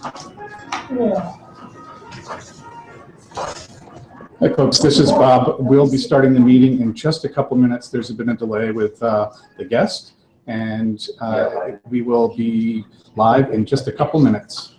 Hi, folks. This is Bob. We'll be starting the meeting in just a couple minutes. There's been a delay with the guest, and we will be live in just a couple minutes.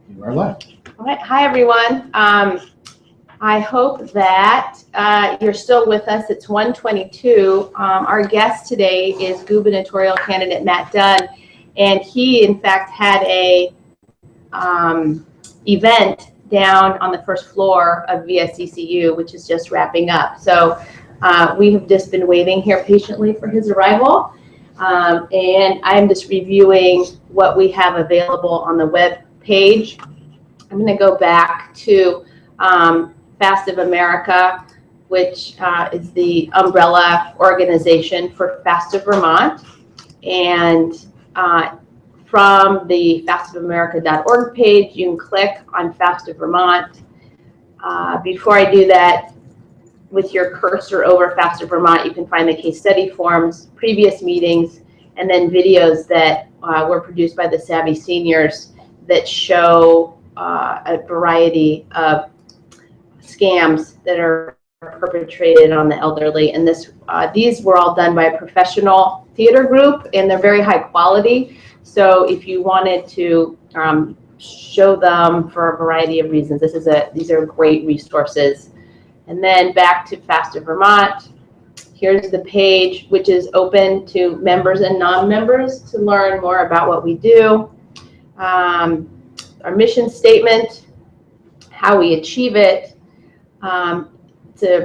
You are live. All right. Hi, everyone. I hope that you're still with us. It's 1:22. Our guest today is gubernatorial candidate Matt Dunne, and he, in fact, had a event down on the first floor of VSCCU, which is just wrapping up. So we have just been waiting here patiently for his arrival, and I'm just reviewing what we have available on the web page. I'm going to go back to Fast of America, which is the umbrella organization for Fast of Vermont. And from the fastofamerica.org page, you can click on Fast of Vermont. Before I do that, with your cursor over Fast of Vermont, you can find the case study forms, previous meetings, and then videos that were produced by the Savvy Seniors that show a variety of scams that are perpetrated on the elderly. And these were all done by a professional theater group, and they're very high quality. So if you wanted to show them for a variety of reasons, these are great resources. And then back to Fast of Vermont. Here's the page, which is open to members and non-members to learn more about what we do. Our mission statement, how we achieve it,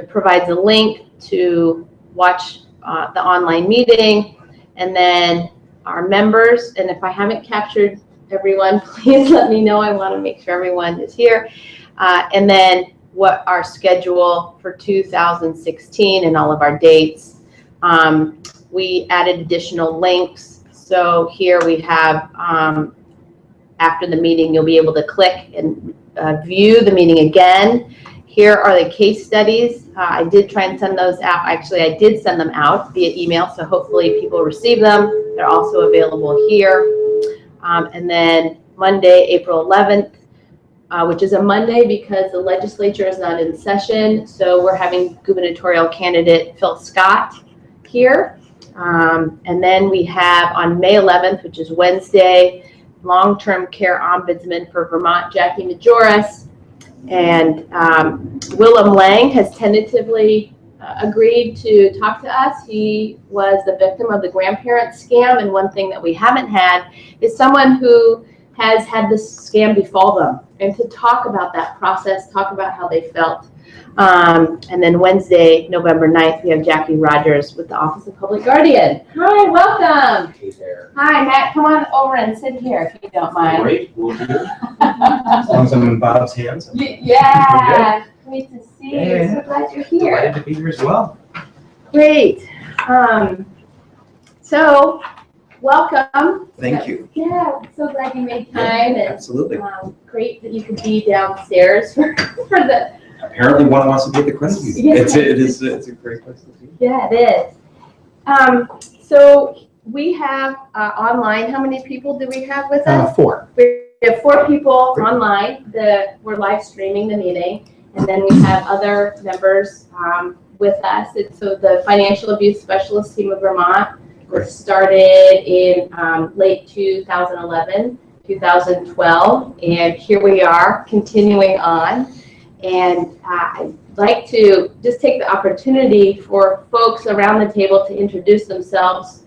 provides a link to watch the online meeting, and then our members. And if I haven't captured everyone, please let me know. I want to make sure everyone is here. And then what our schedule for 2016 and all of our dates. We added additional links. So here we have, after the meeting, you'll be able to click and view the meeting again. Here are the case studies. I did try and send those out. Actually, I did send them out via email, so hopefully people receive them. They're also available here. And then Monday, April 11th, which is a Monday because the legislature is not in session, so we're having gubernatorial candidate Phil Scott here. And then we have on May 11th, which is Wednesday, long-term care ombudsman for Vermont, Jackie Majoris. And Willem Lang has tentatively agreed to talk to us. He was the victim of the grandparent scam, and one thing that we haven't had is someone who has had this scam befall them, and to talk about that process, talk about how they felt. And then Wednesday, November 9th, we have Jackie Rogers with the Office of Public Guardian. Hi, welcome. Hey there. Hi, Matt, come on over and sit here if you don't mind. Great, we'll do. As long as I'm in Bob's hands. Yeah, great to see you. Yeah. So glad you're here. Delighted to be here as well. Great. So, welcome. Thank you. Yeah, so glad you made time, and Absolutely. great that you could be downstairs for the. Apparently one wants to be at the credit union. Yeah. It's a great place to be. Yeah, it is. So we have online. How many people do we have with us? 4. We have 4 people online. We're live streaming the meeting, and then we have other members with us. So the Financial Abuse Specialist Team of Vermont was started in late 2011, 2012, and here we are continuing on. And I'd like to just take the opportunity for folks around the table to introduce themselves,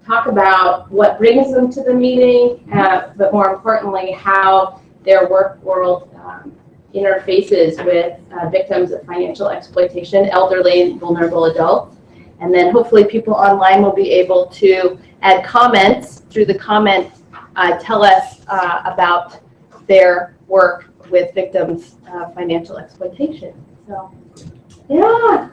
talk about what brings them to the meeting, but more importantly, how their work world interfaces with victims of financial exploitation, elderly and vulnerable adults. And then hopefully people online will be able to add comments through the comments, tell us about their work with victims of financial exploitation. So, yeah.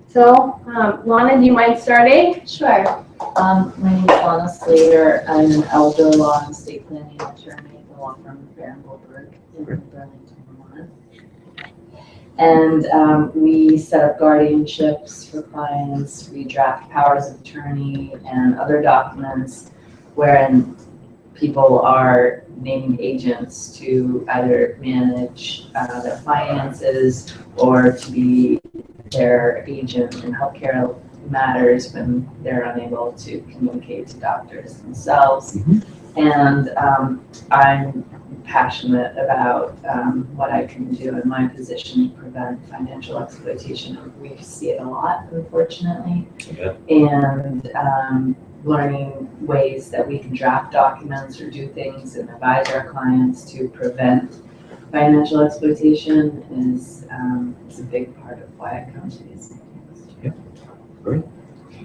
So, Lana, do you mind starting? Sure. My name is Lana Slater. I'm an elder law and estate planning attorney at the law firm Baron Goldberg in Burlington, Vermont. And we set up guardianships for clients. We draft powers of attorney and other documents wherein people are naming agents to either manage their finances or to be their agent in healthcare matters when they're unable to communicate to doctors themselves. Mm-hmm. And I'm passionate about what I can do in my position to prevent financial exploitation. We see it a lot, unfortunately, and learning ways that we can draft documents or do things and advise our clients to prevent financial exploitation is a big part of why I come to these meetings. Yeah, great.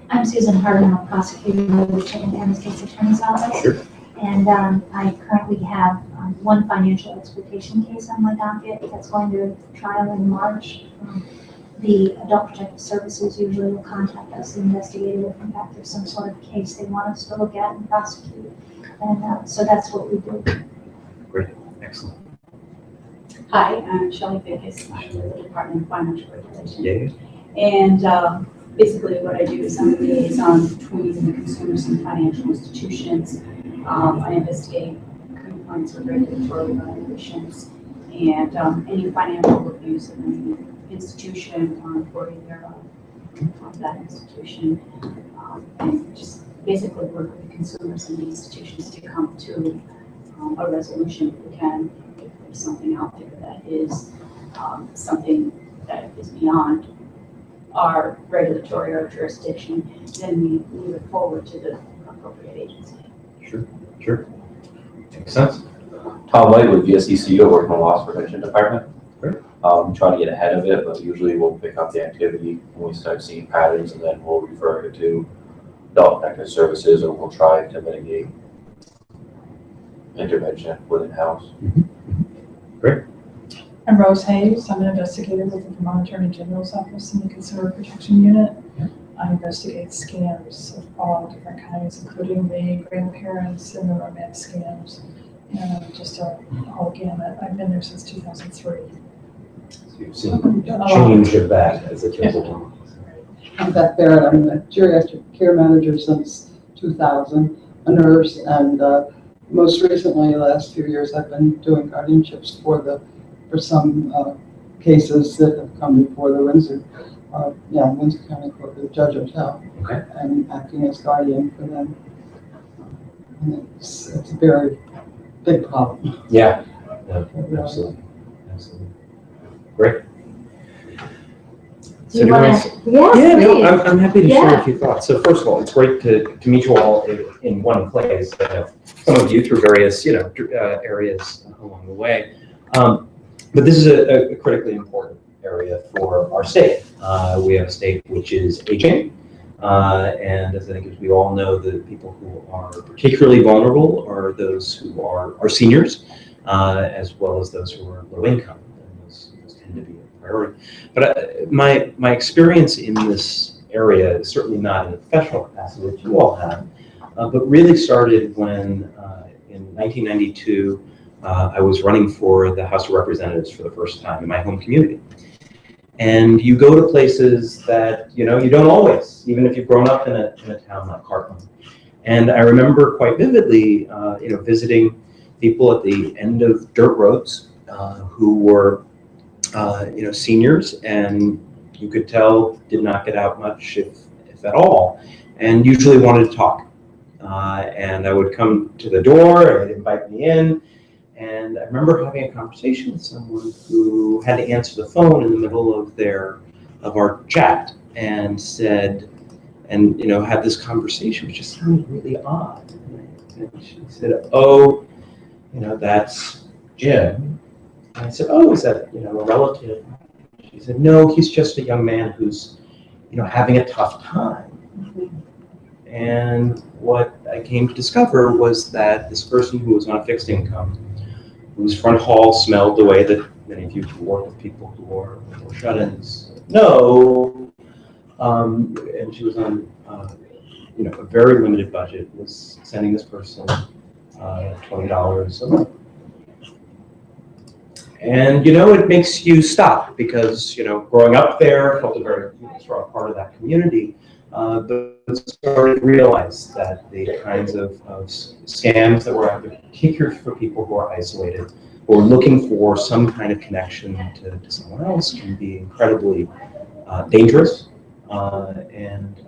I'm Susan Hardin, I'm a prosecutor with the Chittenden County State's Attorney's Office. Sure. And I currently have one financial exploitation case on my docket that's going to trial in March. The Adult Protective Services usually will contact us, the investigator, if in fact there's some sort of case they want us to look at and prosecute. And so that's what we do. Great, excellent. Hi, I'm Shelley Fickus, I'm with the Department of Financial Regulation. Yeah. And basically what I do is I'm a liaison between the consumers and financial institutions. I investigate complaints of regulatory violations and any financial abuse of any institution or employee thereof of that institution. And just basically work with the consumers and the institutions to come to a resolution if we can. If there's something out there that is something that is beyond our regulatory or jurisdiction, then we move it forward to the appropriate agency. Sure. Makes sense. Tom White with VSECO, working in the Loss Prevention Department. Great. Trying to get ahead of it, but usually we'll pick up the activity when we start seeing patterns, and then we'll refer it to Adult Protective Services, or we'll try to mitigate intervention within house. Great. I'm Rose Hayes. I'm an investigator with the Vermont Attorney General's Office in the Consumer Protection Unit. Yeah. I investigate scams of all different kinds, including the grandparents and the romance scams, and just a whole gamut. I've been there since 2003. So you've seen change of that as it goes along. I'm Beth Barrett. I'm a geriatric care manager since 2000, a nurse, and most recently, the last few years, I've been doing guardianships for some cases that have come before the Windsor County Court with Judge O'Tell, Okay. and acting as guardian for them. And it's a very big problem. Yeah. Really. Absolutely. Great. Do you want to? Yes, Yeah, no, please. I'm happy to share Yeah. a few thoughts. So first of all, it's great to meet you all in one place. Some of you through various areas along the way. But this is a critically important area for our state. We have a state which is aging, and as we all know, the people who are particularly vulnerable are those who are seniors, as well as those who are low income. And those tend to be a priority. But my experience in this area is certainly not in the professional capacity that you all have, but really started when in 1992 I was running for the House of Representatives for the first time in my home community. And you go to places that you don't always, even if you've grown up in a town like Heartland. And I remember quite vividly, visiting people at the end of dirt roads who were, seniors, and you could tell did not get out much, if at all, and usually wanted to talk. And I would come to the door, and they'd invite me in. And I remember having a conversation with someone who had to answer the phone in the middle of our chat, and said, had this conversation, which just sounded really odd. And she said, "Oh, that's Jim." And I said, "Oh, is that a relative?" She said, "No, he's just a young man who's having a tough time." And what I came to discover was that this person who was on a fixed income, whose front hall smelled the way that many of you who work with people who are shut-ins know, and she was on a very limited budget, was sending this person $20 a month. And it makes you stop, because growing up there, I felt a very strong part of that community, but started to realize that the kinds of scams that were out there, particularly for people who are isolated or looking for some kind of connection to someone else, can be incredibly dangerous and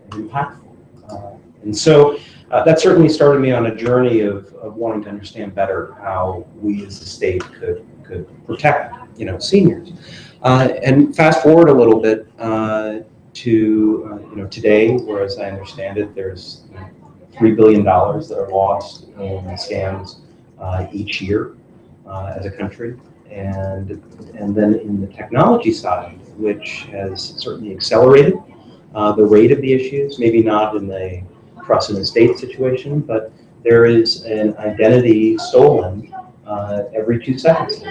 impactful. And so that certainly started me on a journey of wanting to understand better how we as a state could protect, seniors. And fast forward a little bit to today, where, as I understand it, there's $3 billion that are lost in scams each year as a country. And then in the technology side, which has certainly accelerated the rate of the issues, maybe not in a trust in the state situation, but there is an identity stolen every 2 seconds.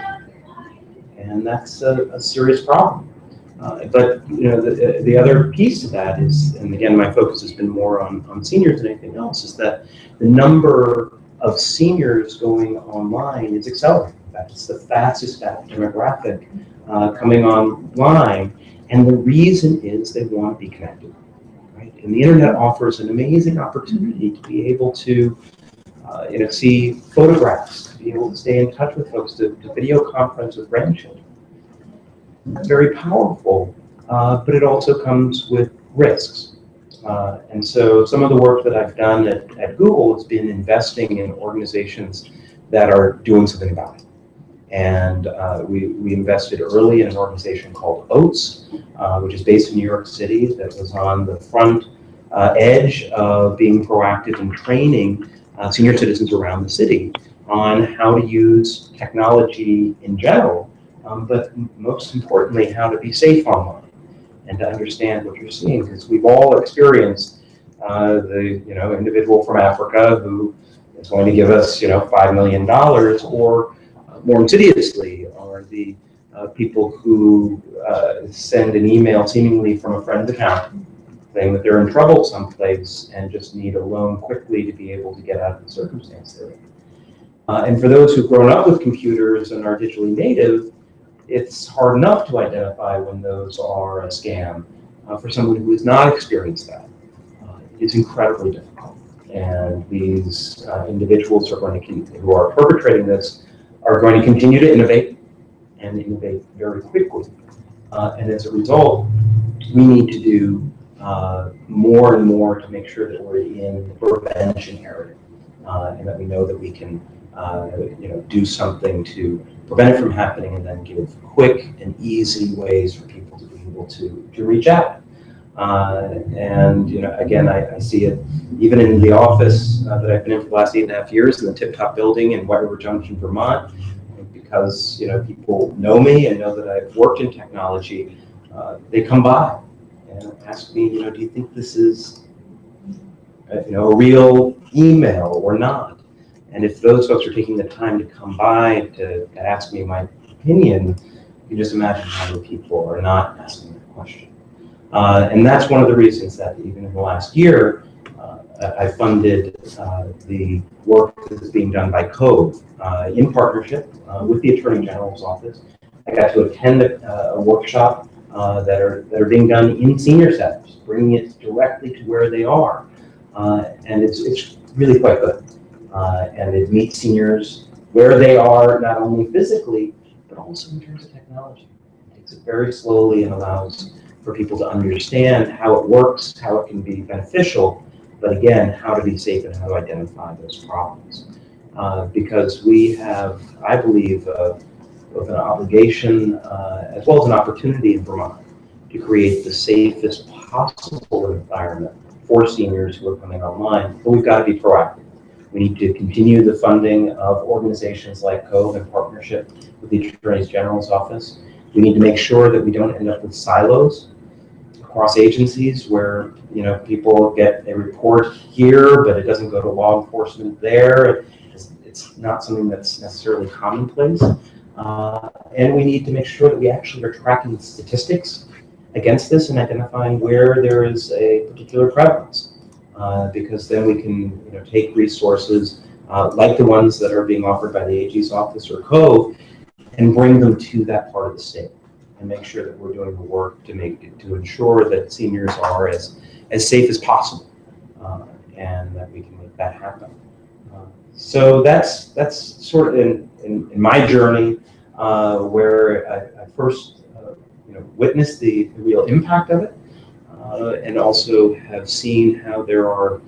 And that's a serious problem. But the other piece to that is, and again, my focus has been more on seniors than anything else, is that the number of seniors going online is accelerating. In fact, it's the fastest demographic coming online, and the reason is they want to be connected. Right? And the internet offers an amazing opportunity to be able to see photographs, to be able to stay in touch with folks, to video conference with grandchildren. Very powerful, but it also comes with risks. And so some of the work that I've done at Google has been investing in organizations that are doing something about it. And we invested early in an organization called OATS, which is based in New York City, that was on the front edge of being proactive in training senior citizens around the city on how to use technology in general, but most importantly, how to be safe online and to understand what you're seeing. Because we've all experienced the individual from Africa who is going to give us $5 million, or more insidiously are the people who send an email seemingly from a friend's account saying that they're in trouble someplace and just need a loan quickly to be able to get out of the circumstance they're in. And for those who've grown up with computers and are digitally native, it's hard enough to identify when those are a scam. For someone who has not experienced that, it's incredibly difficult. And these individuals who are perpetrating this are going to continue to innovate and innovate very quickly. And as a result, we need to do more and more to make sure that we're in the prevention area, and that we know that we can do something to prevent it from happening, and then give quick and easy ways for people to be able to reach out. And again, I see it even in the office that I've been in for the last 8.5 years in the Tip Top building in White River Junction, Vermont, because people know me and know that I've worked in technology. They come by and ask me, do you think this is a real email or not? And if those folks are taking the time to come by to ask me my opinion, you can just imagine how many people are not asking that question. And that's one of the reasons that even in the last year, I funded the work that is being done by Cove in partnership with the Attorney General's office. I got to attend a workshop that are being done in senior centers, bringing it directly to where they are. And it's really quite good. And it meets seniors where they are, not only physically, but also in terms of technology. It takes it very slowly and allows for people to understand how it works, how it can be beneficial, but again, how to be safe and how to identify those problems. Because we have, I believe, both an obligation as well as an opportunity in Vermont to create the safest possible environment for seniors who are coming online, but we've got to be proactive. We need to continue the funding of organizations like Cove in partnership with the Attorney General's office. We need to make sure that we don't end up with silos across agencies where people get a report here, but it doesn't go to law enforcement there. It's not something that's necessarily commonplace. And we need to make sure that we actually are tracking statistics against this and identifying where there is a particular prevalence. Because then we can take resources like the ones that are being offered by the AG's office or Cove and bring them to that part of the state and make sure that we're doing the work to ensure that seniors are as safe as possible, and that we can make that happen. So that's sort of in my journey where I first witnessed the real impact of it. And also have seen how there are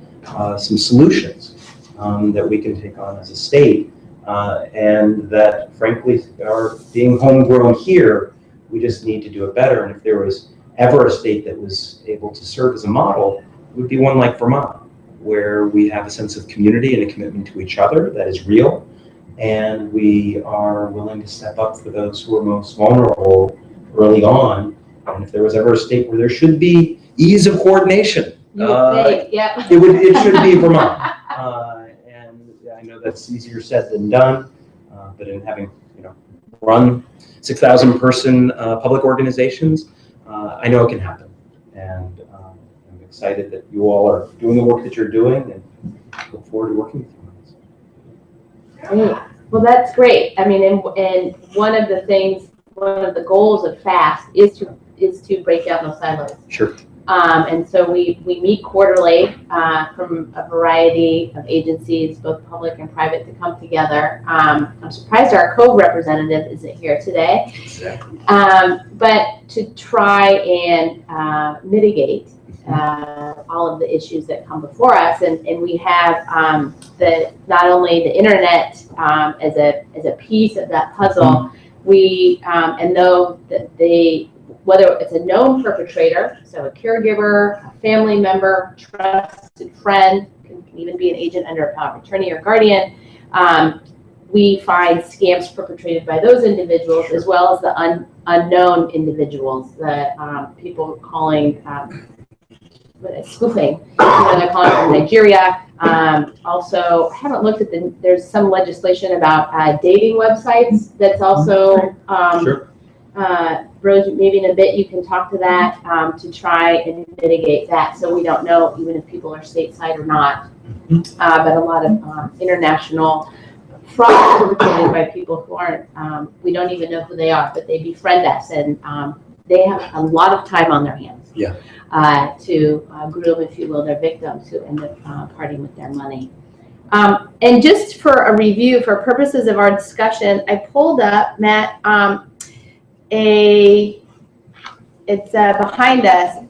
some solutions that we can take on as a state, and that frankly are being homegrown here. We just need to do it better. And if there was ever a state that was able to serve as a model, it would be one like Vermont, where we have a sense of community and a commitment to each other that is real, and we are willing to step up for those who are most vulnerable early on. And if there was ever a state where there should be ease of coordination, You would think, yep. it should be Vermont. And I know that's easier said than done, but in having run 6,000 person public organizations, I know it can happen. And I'm excited that you all are doing the work that you're doing, and look forward to working with you on this. Great. Well, that's great. I mean, and one of the goals of FAST is to break down those silos. Sure. And so we meet quarterly from a variety of agencies, both public and private, to come together. I'm surprised our Cove representative isn't here today. Exactly. But to try and mitigate all of the issues that come before us. And we have not only the internet as a piece of that puzzle, we and though that whether it's a known perpetrator, so a caregiver, a family member, trusted friend, can even be an agent under a power of attorney or guardian, we find scams perpetrated by those individuals, as well as the unknown individuals, the people calling spoofing, they're calling from Nigeria. Also, I haven't looked at there's some legislation about dating websites that's also Sure. Rose, maybe in a bit you can talk to that to try and mitigate that, so we don't know even if people are stateside or not. But a lot of international fraud perpetrated by people who aren't, we don't even know who they are, but they befriend us, and they have a lot of time on their hands. Yeah. To groom, if you will, their victims who end up parting with their money. And just for a review, for purposes of our discussion, I pulled up, Matt, it's behind us.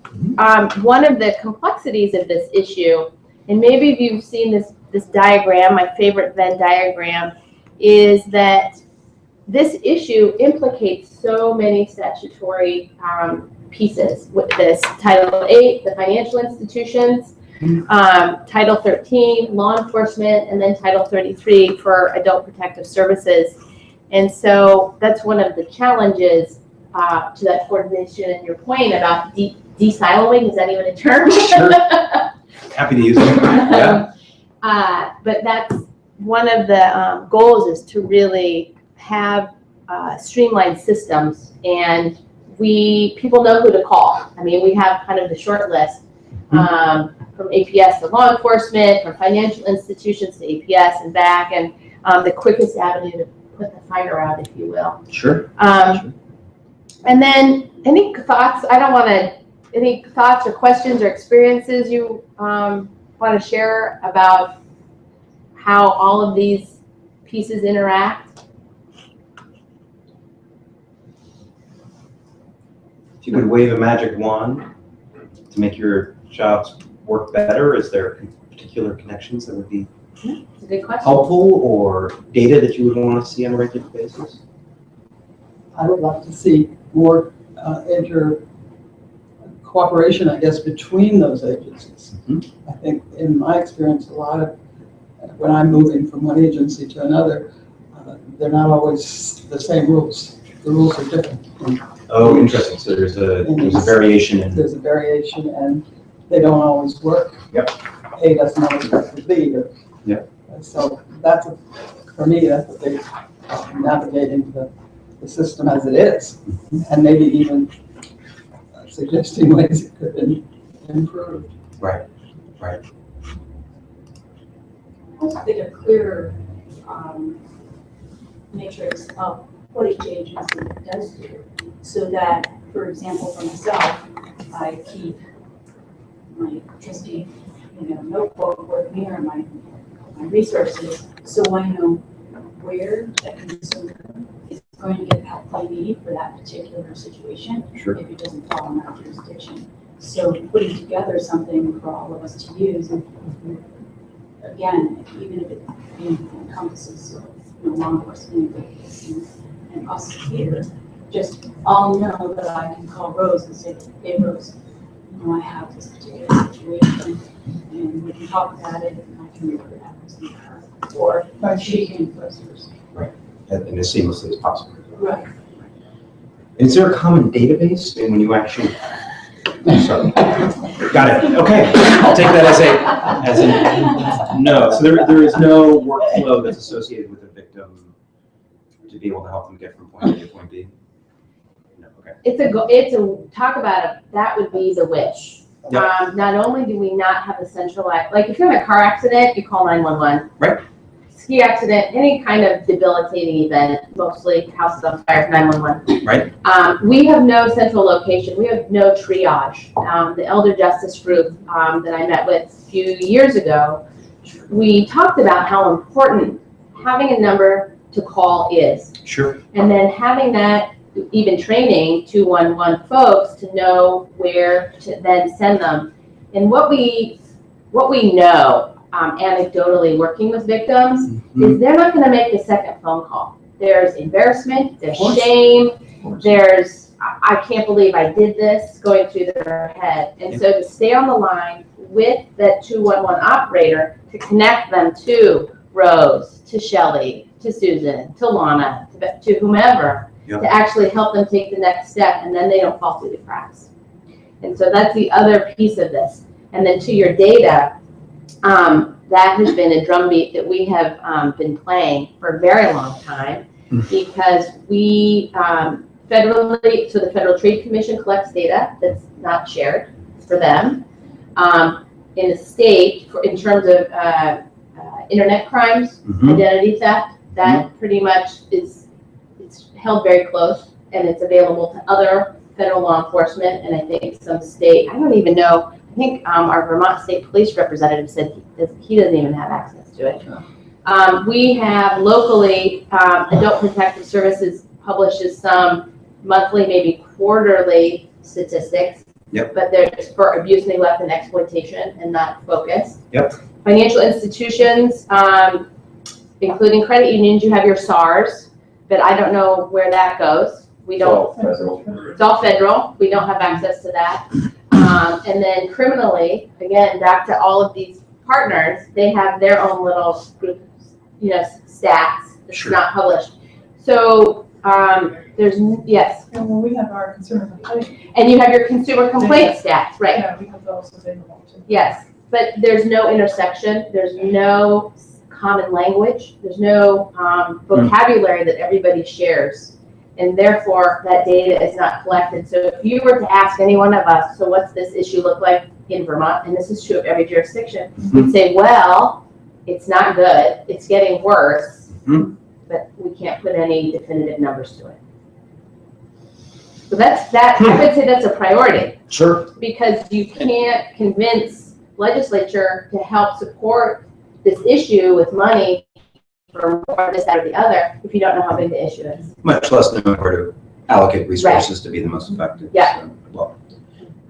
One of the complexities of this issue, and maybe if you've seen this diagram, my favorite Venn diagram, is that this issue implicates so many statutory pieces with this. Title 8, the financial institutions, Title 13, law enforcement, and then Title 33 for adult protective services. And so that's one of the challenges to that coordination, and your point about de-siloing, is that even a term? Sure. Happy to use it. Yeah. But that's one of the goals, is to really have streamlined systems, and people know who to call. I mean, we have kind of the short list from APS to law enforcement, from financial institutions to APS and back, and the quickest avenue to put the fire out, if you will. Sure. And then any thoughts? Any thoughts or questions or experiences you want to share about how all of these pieces interact? If you could wave a magic wand to make your jobs work better, is there particular connections that would be It's a good question. helpful, or data that you would want to see on a regular basis? I would like to see more cooperation, I guess, between those agencies. I think in my experience, a lot of, when I'm moving from one agency to another, they're not always the same rules. The rules are different. Oh, interesting. So there's a variation in. There's a variation, and they don't always work. Yep. A doesn't always work with B. Yep. So for me, that's a big navigating the system as it is, and maybe even suggesting ways it could be improved. Right. I also think a clearer matrix of what each agency does do, so that, for example, for myself, I keep my trusty, notebook with me, or my resources, so I know where that consumer is going to get the help they need for that particular situation. Sure. If it doesn't fall in my jurisdiction. So putting together something for all of us to use, and again, even if it encompasses law enforcement and us here, just all know that I can call Rose and say, hey Rose, I have this particular situation, and we can talk about it, and I can refer that person to her, or she can first. And as seamlessly as possible. Right. Is there a common database when you actually? Sorry. Got it. Okay. I'll take that as a no. So there is no workflow that's associated with a victim to be able to help them get from point A to point B. No. Okay. It's a talk about it. That would be the wish. Yep. Not only do we not have a centralized, like if you're in a car accident, you call 911. Right. Ski accident, any kind of debilitating event, mostly houses on fire, 911. Right. We have no central location. We have no triage. The elder justice group that I met with a few years ago, we talked about how important having a number to call is. Sure. And then having that, even training 211 folks to know where to then send them. And what we know, anecdotally working with victims, is they're not going to make the second phone call. There's embarrassment, there's shame, there's I can't believe I did this going through their head. And so to stay on the line with that 211 operator to connect them to Rose, to Shelley, to Susan, to Lana, to whomever, to actually help them take the next step, and then they don't fall through the cracks. And so that's the other piece of this. And then to your data, that has been a drumbeat that we have been playing for a very long time, because we federally, so the Federal Trade Commission collects data that's not shared for them. In the state, in terms of internet crimes, identity theft, that pretty much it's held very close, and it's available to other federal law enforcement, and I think some state, I don't even know, I think our Vermont State Police representative said he doesn't even have access to it. We have locally, Adult Protective Services publishes some monthly, maybe quarterly statistics, but there's for abuse, neglect, and exploitation, and not focus. Financial institutions, including credit unions, you have your SARS, but I don't know where that goes. We don't. It's all federal. We don't have access to that. And then criminally, again, back to all of these partners, they have their own little group, stats that's not published. So there's, yes. And when we have our consumer complaint. And you have your consumer complaint stats, right? Yeah, we have those available too. Yes, but there's no intersection. There's no common language. There's no vocabulary that everybody shares. And therefore, that data is not collected. So if you were to ask any one of us, so what's this issue look like in Vermont? And this is true of every jurisdiction. We'd say, well, it's not good. It's getting worse. But we can't put any definitive numbers to it. So that's that. I would say that's a priority. Sure. Because you can't convince legislature to help support this issue with money for more this, that, or the other if you don't know how big the issue is. Much less know where to allocate resources to be the most effective. Yeah. So, well,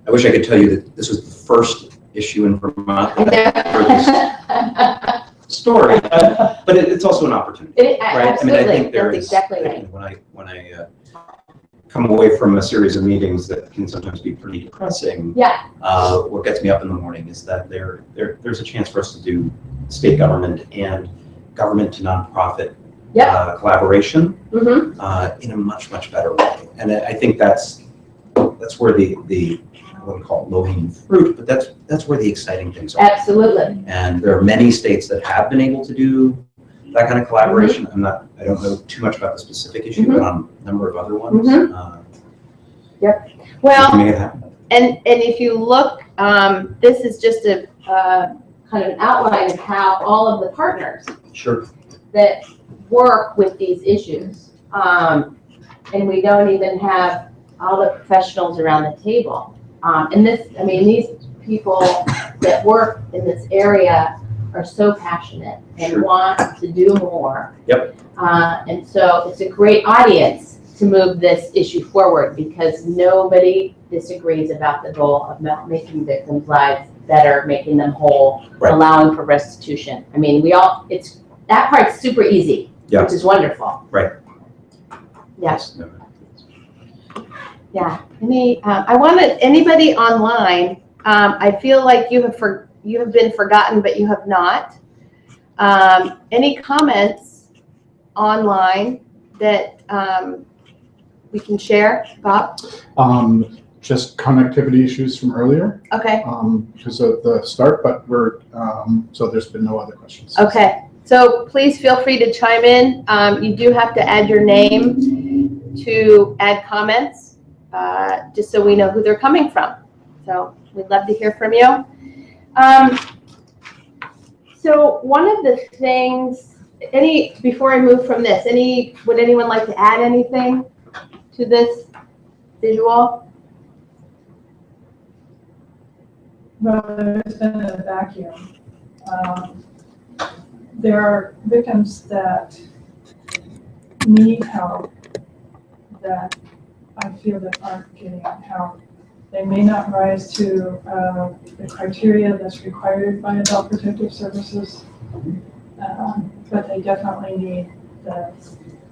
I wish I could tell you that this was the first issue in Vermont that story, but it's also an opportunity, right? Absolutely. I mean, I think that's exactly right. When I come away from a series of meetings that can sometimes be pretty depressing, what gets me up in the morning is that there's a chance for us to do state government and government to nonprofit collaboration in a much better way, and I think that's where the I wouldn't call it low-hanging fruit, but that's where the exciting things are. Absolutely. And there are many states that have been able to do that kind of collaboration. I don't know too much about the specific issue, but on a number of other ones. Well, make it happen. and if you look, this is just a kind of an outline of how all of the partners that work with these issues, and we don't even have all the professionals around the table. And these people that work in this area are so passionate and want to do more. And so it's a great audience to move this issue forward, because nobody disagrees about the goal of making victims' lives better, making them whole, Right. allowing for restitution. I mean, that part's super easy, Yeah. which is wonderful. Right. Yeah. No. Yeah. I wanted anybody online. I feel like you have been forgotten, but you have not. Any comments online that we can share, Bob? Just connectivity issues from earlier, Okay. because of the start, but so there's been no other questions. Okay. So please feel free to chime in. You do have to add your name to add comments, just so we know who they're coming from. So we'd love to hear from you. So one of the things, before I move from this, would anyone like to add anything to this visual? Well, there's been a vacuum. There are victims that need help that I feel that aren't getting help. They may not rise to the criteria that's required by Adult Protective Services, but they definitely need the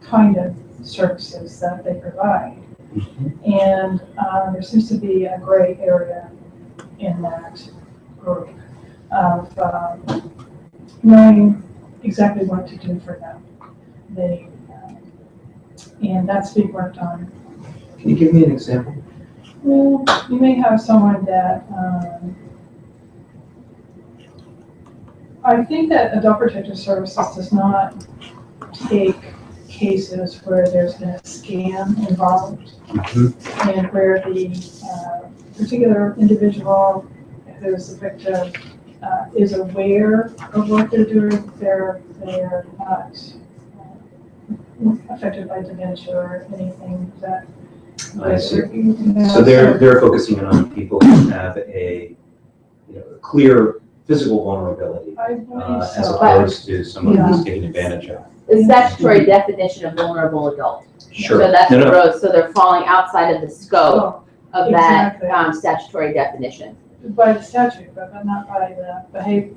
kind of services that they provide. And there seems to be a gray area in that group of knowing exactly what to do for them. And that's being worked on. Can you give me an example? Well, you may have someone that, I think that Adult Protective Services does not take cases where there's been a scam involved and where the particular individual who's the victim is aware of what they're doing. They're not affected by dementia or anything that. I see. So they're focusing on people who have a clear physical vulnerability I believe as so. opposed to someone Yeah. who's taken advantage of. The statutory definition of vulnerable adult. Sure. So that's No, no. gross. So they're falling outside of the scope of that Exactly. statutory definition. By the statute, but not by the behavior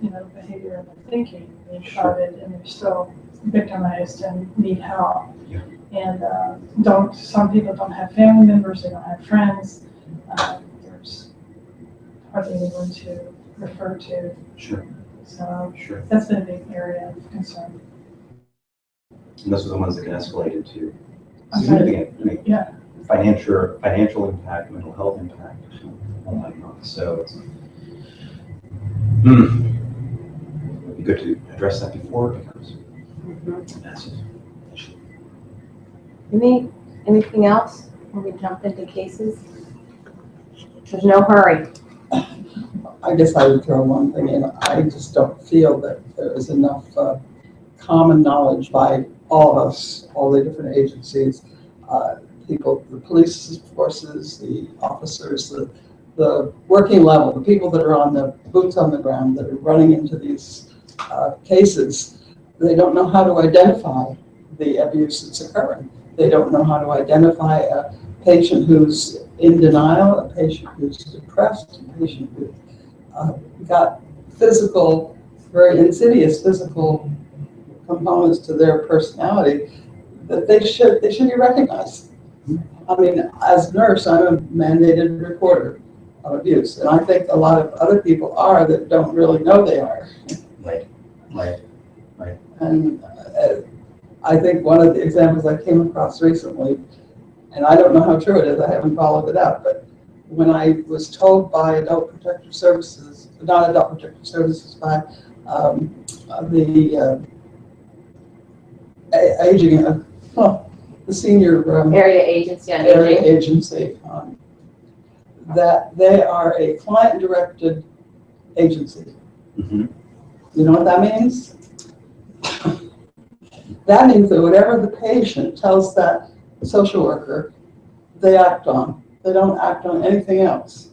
and the thinking of it, and they're still victimized and need help. Yeah. And some people don't have family members, they don't have friends. There's hardly anyone to refer to. Sure. So Sure. that's been a big area of concern. And those are the ones that can escalate into I'm sorry. significant, Yeah. financial impact, mental health impact, all that on. So it's it'd be good to address that before it becomes a massive issue. Anything else when we jump into cases? There's no hurry. I guess I would throw one thing in. I just don't feel that there is enough common knowledge by all of us, all the different agencies, people, the police forces, the officers, the working level, the people that are on the boots on the ground that are running into these cases. They don't know how to identify the abuse that's occurring. They don't know how to identify a patient who's in denial, a patient who's depressed, a patient who got physical, very insidious physical components to their personality that they should be recognized. I mean, as a nurse, I'm a mandated reporter of abuse, and I think a lot of other people are that don't really know they are. Right. And I think one of the examples I came across recently, and I don't know how true it is, I haven't followed it up, but when I was told by Adult Protective Services, not Adult Protective Services, by the the senior Area agency on area aging. agency, that they are a client-directed agency. Mm-hmm. You know what that means? That means that whatever the patient tells that social worker, they act on. They don't act on anything else.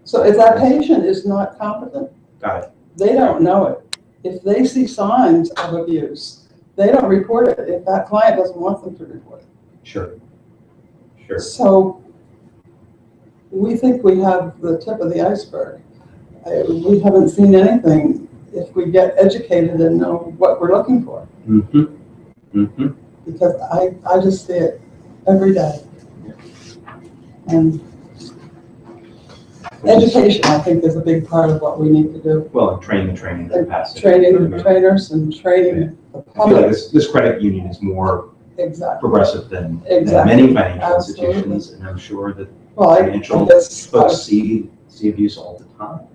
So if that patient is not competent, Got it. they don't know it. If they see signs of abuse, they don't report it if that client doesn't want them to report it. Sure. Sure. So we think we have the tip of the iceberg. We haven't seen anything if we get educated and know what we're looking for. Mm-hmm. Mm-hmm. Because I just see it every day. And education, I think, is a big part of what we need to do. Well, and training capacity. Training the trainers and training the I feel like public. this credit union is more Exactly. progressive than Exactly. many financial Absolutely. institutions, and I'm sure that Well, I financial guess, folks see abuse all the time,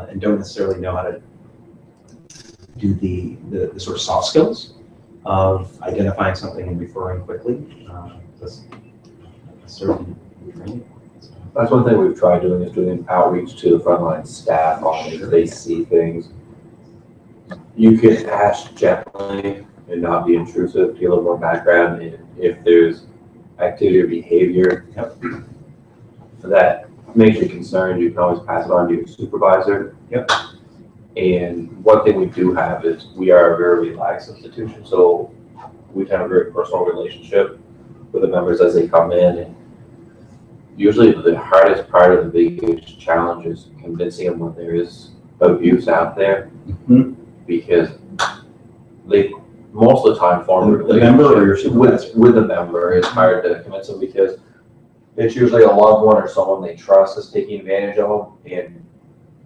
and don't necessarily know how to do the sort of soft skills of identifying something and referring quickly. That's certainly training. That's one thing we've tried doing is doing outreach to the frontline staff on if they see things. You can ask gently and not be intrusive, get a little more background, and if there's activity or behavior that makes you concerned, you can always pass it on to your supervisor. Yep. And one thing we do have is we are a very relaxed institution, so we have a very personal relationship with the members as they come in. And usually the hardest part of the biggest challenge is convincing them when there is abuse out there, because they most of the time form a The member or your relationship supervisor? with the member. It's hard to convince them because it's usually a loved one or someone they trust is taking advantage of them, and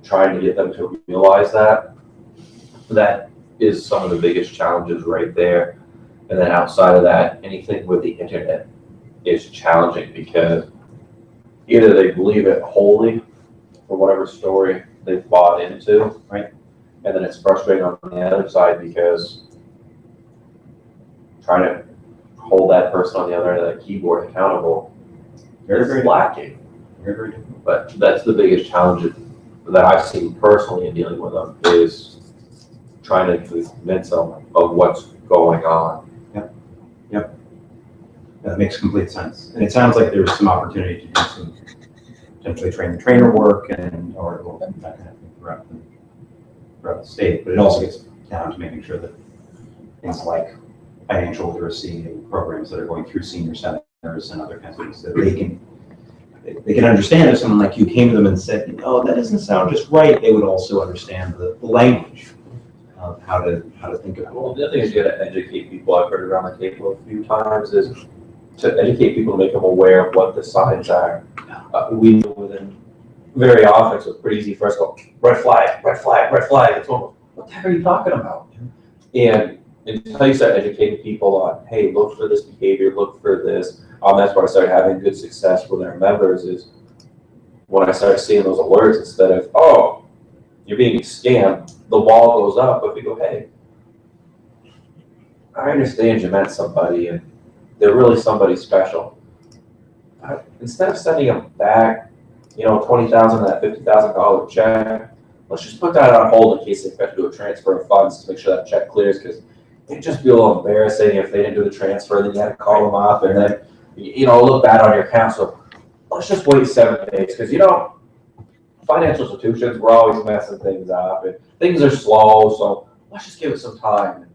trying to get them to realize that is some of the biggest challenges right there. And then outside of that, anything with the internet is challenging because either they believe it wholly for whatever story they've bought into, right? And then it's frustrating on the other side because trying to hold that person on the other end of that keyboard accountable is lacking. Very, very difficult. But that's the biggest challenge that I've seen personally in dealing with them is trying to convince them of what's going on. Yep. That makes complete sense. And it sounds like there's some opportunity to do some potentially trainer work or that kind of thing throughout the state. But it also gets down to making sure that things like financial literacy and programs that are going through senior centers and other kinds of things that they can understand. If someone like you came to them and said, "Oh, that doesn't sound just right," they would also understand the language of how to think about it. Well, the other thing is you got to educate people. I've heard it around the table a few times is to educate people to make them aware of what the signs are. We deal with them very often, so it's pretty easy for us to go, red flag, red flag, red flag. It's almost, what the heck are you talking about? And until you start educating people on, hey, look for this behavior, look for this. That's where I started having good success with our members is when I started seeing those alerts instead of, oh, you're being scammed, the wall goes up. But we go, hey, I understand you met somebody and they're really somebody special. Instead of sending them back, $20,000 that $50,000 check, let's just put that on hold in case they have to do a transfer of funds to make sure that check clears, because it'd just be a little embarrassing if they didn't do the transfer, then you had to call them up and then, look bad on your account. So let's just wait 7 days because, financial institutions, we're always messing things up and things are slow. So let's just give it some time.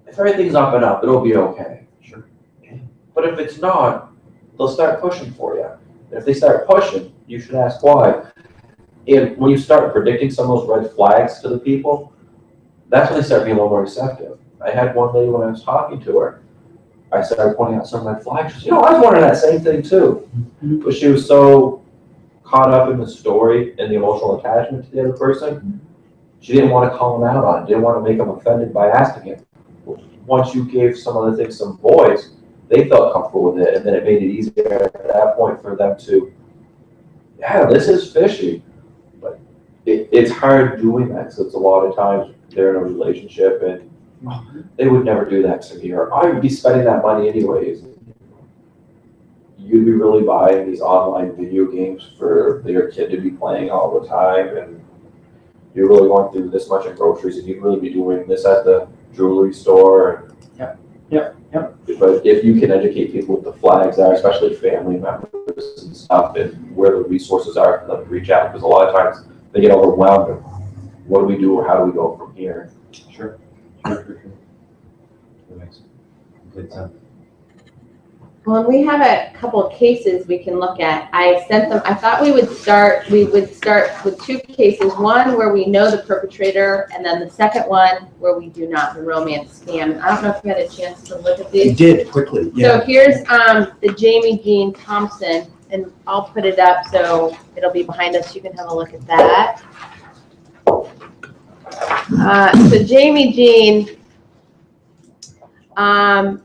If everything's up and up, it'll be okay. Sure. But if it's not, they'll start pushing for you. And if they start pushing, you should ask why. And when you start predicting some of those red flags to the people, that's when they start being a little more receptive. I had one lady when I was talking to her, I started pointing out some red flags. She said, I was wondering that same thing too. But she was so caught up in the story and the emotional attachment to the other person, she didn't want to call them out on it, didn't want to make them offended by asking it. Once you gave some other things some voice, they felt comfortable with it, and then it made it easier at that point for them to, yeah, this is fishy. But it's hard doing that because it's a lot of times they're in a relationship and they would never do that to me, or I would be spending that money anyways. You'd be really buying these online video games for your kid to be playing all the time, and you're really going through this much in groceries, and you'd really be doing this at the jewelry store. Yep. But if you can educate people what the flags are, especially family members and stuff, and where the resources are for them to reach out, because a lot of times they get overwhelmed. And what do we do, or how do we go from here? Sure. That makes complete sense. Well, we have a couple of cases we can look at. I sent them, I thought we would start with two cases, one where we know the perpetrator, and then the second one where we do not, the romance scam. I don't know if you had a chance to look at You these. did quickly, yeah. So here's the Jamie Jean Thompson, and I'll put it up so it'll be behind us. You can have a look at that. So Jamie Jean,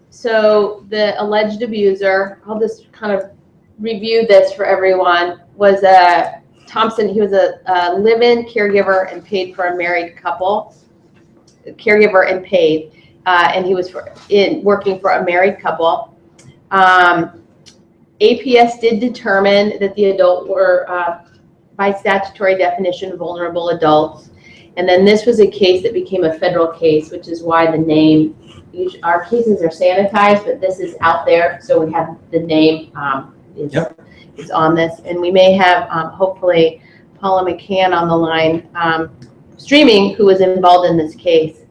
so the alleged abuser, I'll just kind of review this for everyone, was Thompson. He was a live-in caregiver and paid for a married couple, caregiver and paid, and he was working for a married couple. APS did determine that the adult were, by statutory definition, vulnerable adults. And then this was a case that became a federal case, which is why the name, our cases are sanitized, but this is out there. So we have the name is on this. And we may have, hopefully, Paula McCann on the line streaming, who was involved in this case.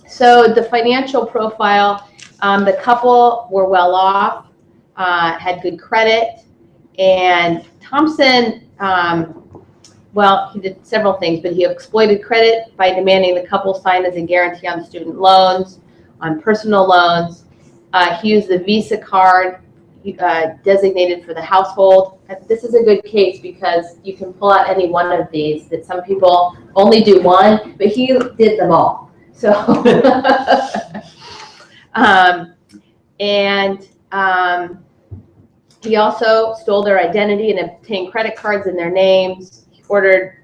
So the financial profile, the couple were well off, had good credit, and Thompson, well, he did several things, but he exploited credit by demanding the couple sign as a guarantee on student loans, on personal loans. He used the Visa card designated for the household. This is a good case because you can pull out any one of these, that some people only do one, but he did them all. So, he also stole their identity and obtained credit cards in their names. He ordered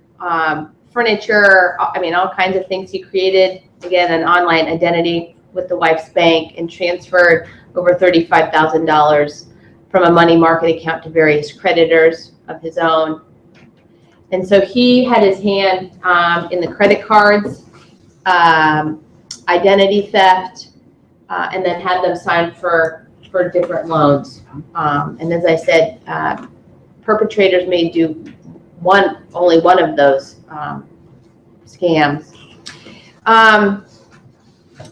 furniture, I mean, all kinds of things. He created, again, an online identity with the wife's bank and transferred over $35,000 from a money market account to various creditors of his own. And so he had his hand in the credit cards, identity theft, and then had them sign for different loans. And as I said, perpetrators may do only one of those scams.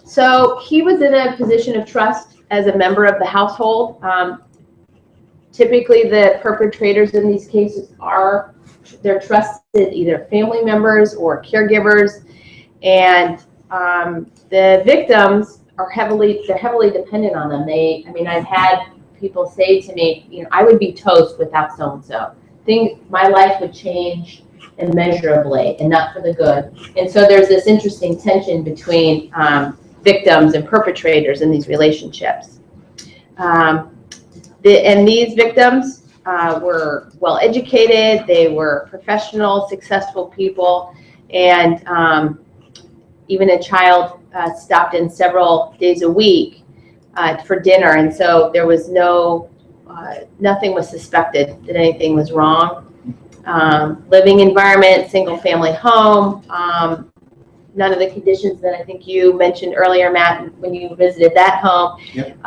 So he was in a position of trust as a member of the household. Typically, the perpetrators in these cases they're trusted either family members or caregivers, and the victims are heavily dependent on them. I've had people say to me, I would be toast without so-and-so. My life would change immeasurably, and not for the good. And so there's this interesting tension between victims and perpetrators in these relationships. And these victims were well educated, they were professional, successful people, and even a child stopped in several days a week for dinner, and so there was nothing was suspected that anything was wrong. Living environment, single family home, none of the conditions that I think you mentioned earlier, Matt, when you visited that home. Yep.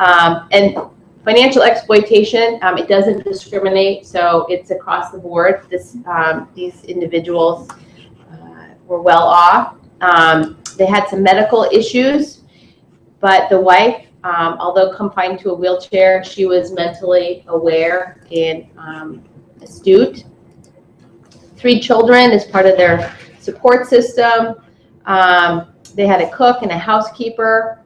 And financial exploitation, it doesn't discriminate, so it's across the board. These individuals were well off. They had some medical issues, but the wife, although confined to a wheelchair, she was mentally aware and astute. 3 children as part of their support system. They had a cook and a housekeeper.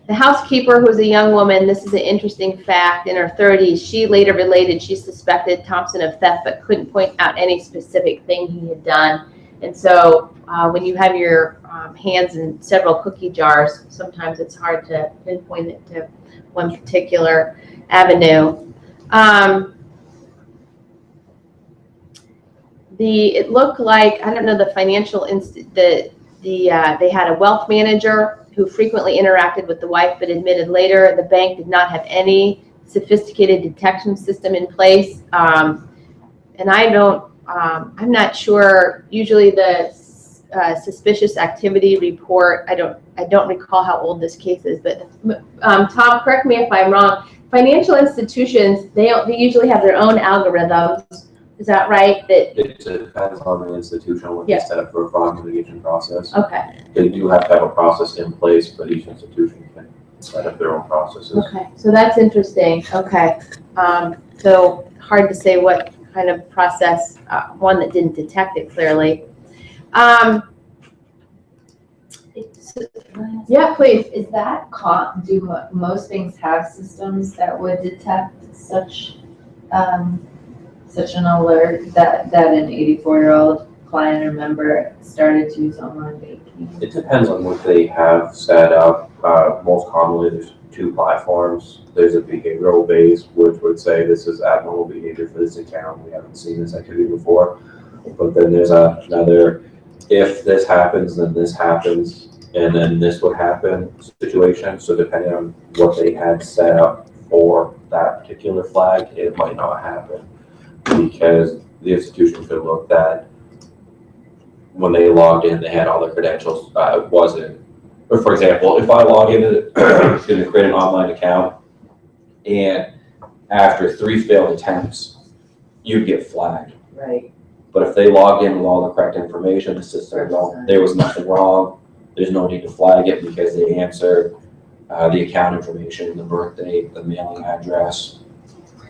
The housekeeper, who was a young woman, this is an interesting fact, in her 30s, she later related she suspected Thompson of theft but couldn't point out any specific thing he had done. And so when you have your hands in several cookie jars, sometimes it's hard to pinpoint it to one particular avenue. It looked like, I don't know, the financial they had a wealth manager who frequently interacted with the wife, but admitted later the bank did not have any sophisticated detection system in place. And I'm not sure, usually the suspicious activity report, I don't recall how old this case is, but Tom, correct me if I'm wrong, financial institutions, they usually have their own algorithms. Is that right? That, It depends on the institution, what they Yeah. set up for a fraud mitigation process. okay, They do have to have a process in place, but each institution can set up their own processes. okay, so that's interesting, okay. So hard to say what kind of process, one that didn't detect it clearly. Yeah, please. Is that do most things have systems that would detect such, such an alert that an 84-year-old client or member started to use online banking? It depends on what they have set up. Most commonly, there's two platforms. There's a behavioral base, which would say this is abnormal behavior for this account. We haven't seen this activity before. But then there's another, if this happens, then this happens, and then this would happen situation. So depending on what they had set up for that particular flag, it might not happen because the institution could look that when they logged in, they had all their credentials. It wasn't, or for example, if I log into, excuse me, create an online account, and after 3 failed attempts, you'd get flagged. Right. But if they logged in with all the correct information, the system, there was nothing wrong. There's no need to flag it because they answered the account information, the birth date, the mailing address,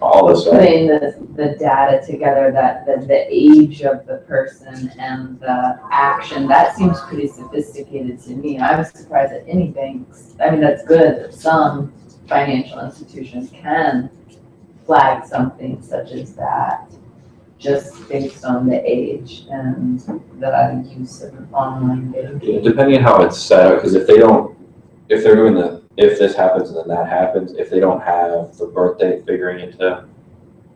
all this stuff. Putting the data together, that the age of the person and the action, that seems pretty sophisticated to me. I was surprised that any banks, I mean, that's good that some financial institutions can flag something such as that, just based on the age and the use of online banking. Yeah, depending on how it's set up, because if they're doing if this happens, then that happens. If they don't have the birth date figuring into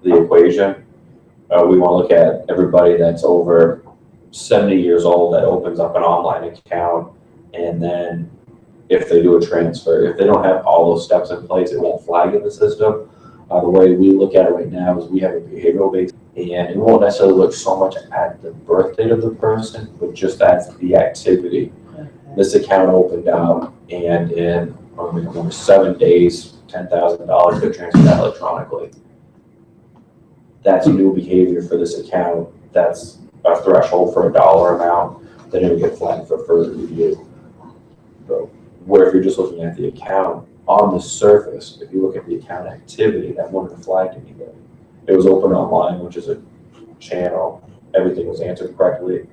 the equation, we want to look at everybody that's over 70 years old that opens up an online account, and then if they do a transfer, if they don't have all those steps in place, it won't flag in the system. The way we look at it right now is we have a behavioral base, and it won't necessarily look so much at the birth date of the person, but just at the activity. Okay. This account opened up, and in 7 days, $10,000 got transferred electronically. That's new behavior for this account. That's a threshold for a dollar amount. Then it would get flagged for further review. So, where if you're just looking at the account, on the surface, if you look at the account activity, that wouldn't have flagged anything. It was open online, which is a channel. Everything was answered correctly.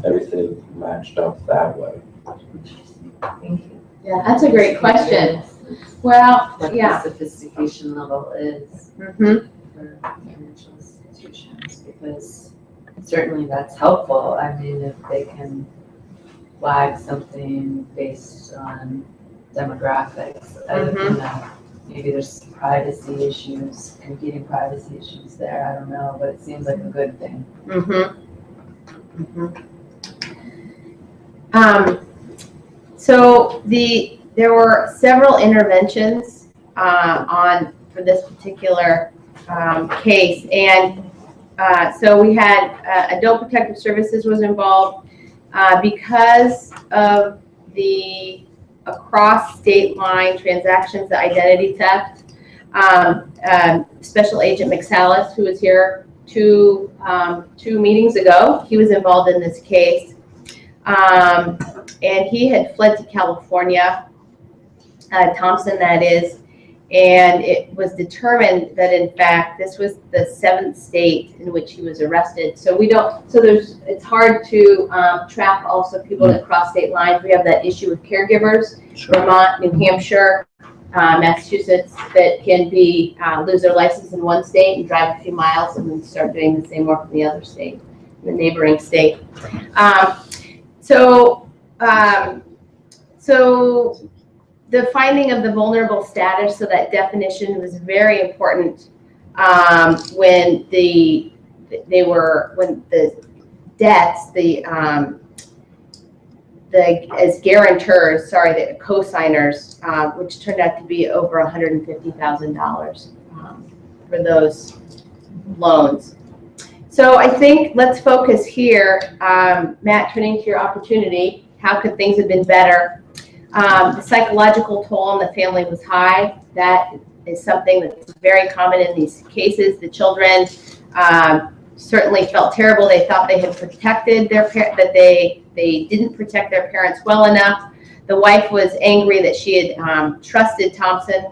Everything matched up that way. Thank you. Yeah, that's a great question. Well, What yeah. the sophistication level is Mm-hmm. for financial institutions, because certainly that's helpful. I mean, if they can flag something based on demographics, you know, maybe there's privacy issues, competing privacy issues there, I don't know, but it seems like a good thing. So there were several interventions for this particular case, and so we had Adult Protective Services was involved because of the across state line transactions, the identity theft. Special Agent McSallis, who was here two meetings ago, he was involved in this case. And he had fled to California, Thompson that is, and it was determined that in fact this was the 7th state in which he was arrested. So it's hard to track also people that cross state lines. We have that issue with caregivers, Vermont, New Hampshire, Massachusetts, that can lose their license in one state and drive a few miles and then start doing the same work in the other state, the neighboring state. So the finding of the vulnerable status, so that definition was very important when the debts, as guarantors, the co-signers, which turned out to be over $150,000 for those loans. So I think let's focus here, Matt, turning to your opportunity. How could things have been better? The psychological toll on the family was high. That is something that's very common in these cases. The children certainly felt terrible. They thought they had protected their that they didn't protect their parents well enough. The wife was angry that she had trusted Thompson.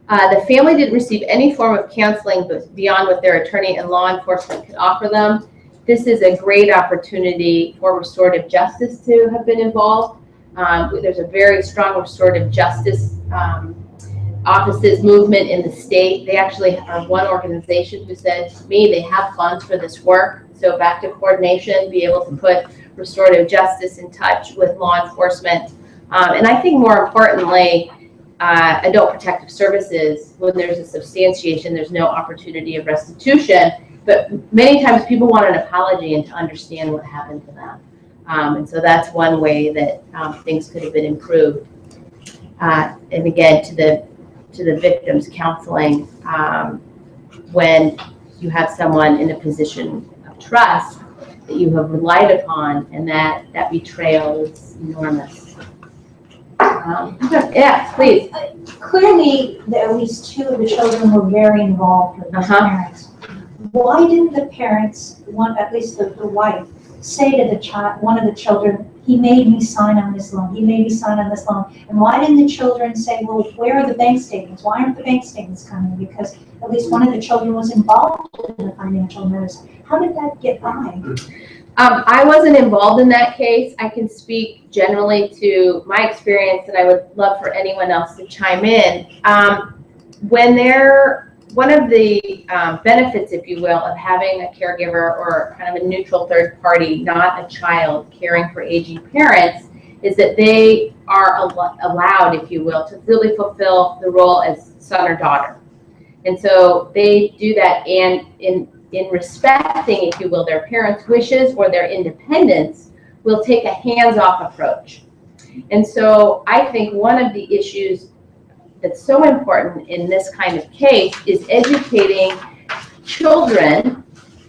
The family didn't receive any form of counseling beyond what their attorney and law enforcement could offer them. This is a great opportunity for restorative justice to have been involved. There's a very strong restorative justice offices movement in the state. They actually are one organization who said to me they have funds for this work. So back to coordination, be able to put restorative justice in touch with law enforcement. And I think more importantly, adult protective services, when there's a substantiation, there's no opportunity of restitution. But many times people want an apology and to understand what happened to them. And so that's one way that things could have been improved. And again, to the victims counseling, when you have someone in a position of trust that you have relied upon, and that betrayal is enormous. Yeah, please. Clearly, at least two of the children were very involved with their parents. Why didn't the parents, at least the wife, say to the child, one of the children, he made me sign on this loan, he made me sign on this loan? And why didn't the children say, well, where are the bank statements? Why aren't the bank statements coming? Because at least one of the children was involved in the financial matters. How did that get by? I wasn't involved in that case. I can speak generally to my experience, and I would love for anyone else to chime in. One of the benefits, if you will, of having a caregiver or kind of a neutral third party, not a child, caring for aging parents, is that they are allowed, if you will, to really fulfill the role as son or daughter. And so they do that, and in respecting, if you will, their parents' wishes or their independence, will take a hands-off approach. And so I think one of the issues that's so important in this kind of case is educating children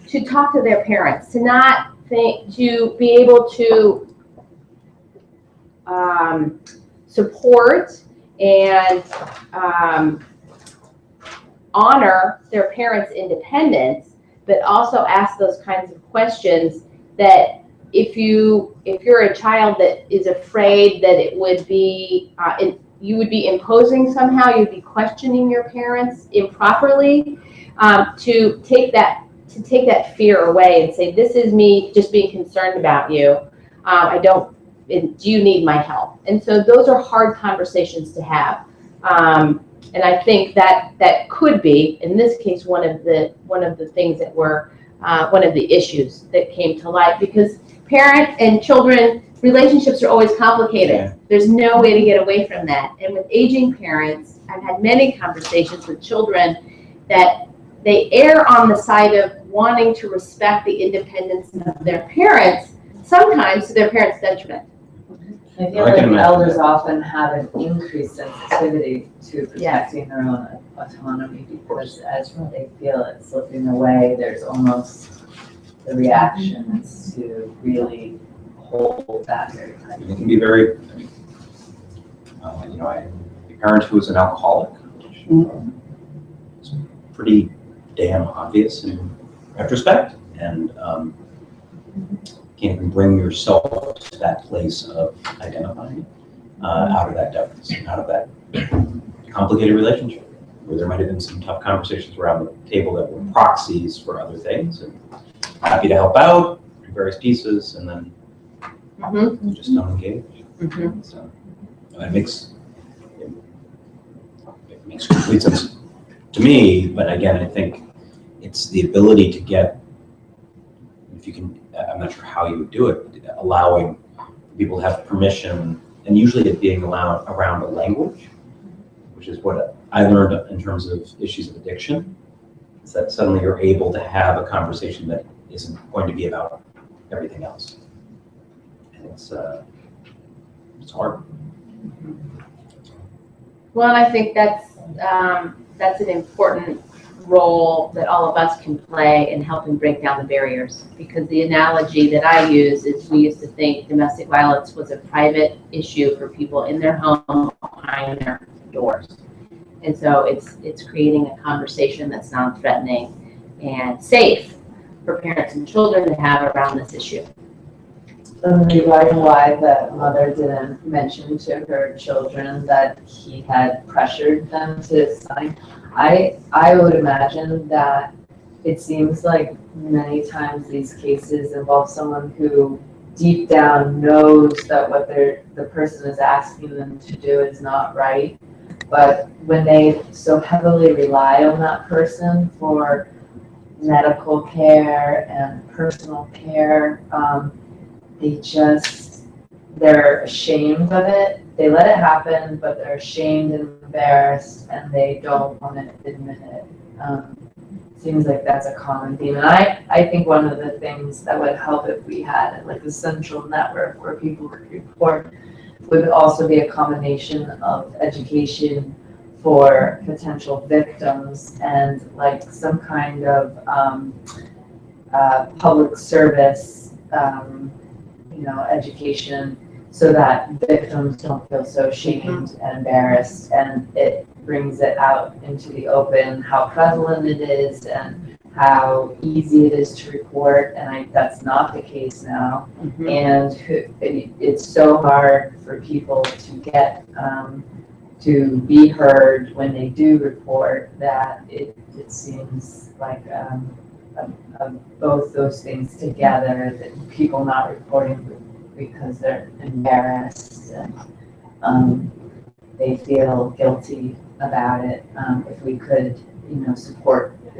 to talk to their parents, to be able to support and honor their parents' independence, but also ask those kinds of questions that if you're a child that is afraid that it would be you would be imposing somehow, you'd be questioning your parents improperly, to take that fear away and say, this is me just being concerned about you. Do you need my help? And so those are hard conversations to have. And I think that could be, in this case, one of the things that were one of the issues that came to light, because parent and children relationships are always complicated. Yeah. There's no way to get away from that. And with aging parents, I've had many conversations with children that they err on the side of wanting to respect the independence of their parents, sometimes to their parents' detriment. I feel like elders often have an increased sensitivity to protecting their own autonomy, because as they feel it slipping away, there's almost the reactions to really hold that very tight. It can be very, a parent who was an alcoholic, which is pretty damn obvious in retrospect, and can't even bring yourself to that place of identifying out of that difference, out of that complicated relationship, where there might have been some tough conversations around the table that were proxies for other things, and happy to help out in various pieces, and then just don't engage. So it makes complete sense to me, but again, I think it's the ability to get, if you can, I'm not sure how you would do it, but allowing people to have permission, and usually it being allowed around a language, which is what I learned in terms of issues of addiction, is that suddenly you're able to have a conversation that isn't going to be about everything else. And it's hard. Well, I think that's an important role that all of us can play in helping break down the barriers, because the analogy that I use is we used to think domestic violence was a private issue for people in their home behind their doors, and so it's creating a conversation that's non-threatening, and safe for parents and children to have around this issue. Regarding why the mother didn't mention to her children that he had pressured them to sign, I would imagine that it seems like many times these cases involve someone who deep down knows that what the person is asking them to do is not right. But when they so heavily rely on that person for medical care and personal care, they're ashamed of it. They let it happen, but they're ashamed and embarrassed, and they don't want to admit it. Seems like that's a common theme. And I think one of the things that would help if we had like a central network where people would report would also be a combination of education for potential victims and like some kind of public service, education, so that victims don't feel so ashamed and embarrassed, and it brings it out into the open how prevalent it is and how easy it is to report, and that's not the case now. And it's so hard for people to get to be heard when they do report that it seems like both those things together, that people not reporting because they're embarrassed and they feel guilty about it. If we could,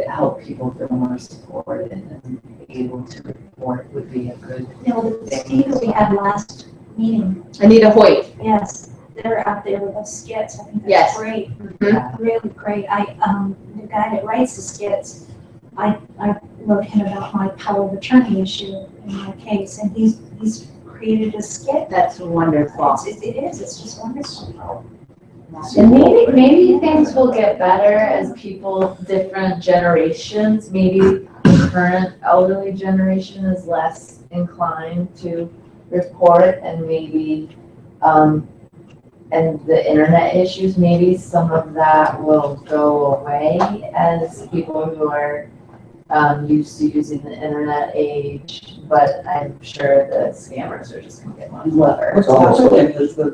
help people feel more supported and be able to report would be a good The speaker we had last meeting, Anita Hoyt. yes, they're out there with those skits. I think Yes. that's great. Mhm. Really great. The guy that writes the skits, I wrote him about my power of attorney issue in my case, and he's created a skit. That's wonderful. It's just wonderful. And maybe things will get better as different generations, maybe the current elderly generation is less inclined to report, and maybe, and the internet issues, maybe some of that will go away as people who are used to using the internet age, but I'm sure the scammers are just gonna get more clever. What's happening is that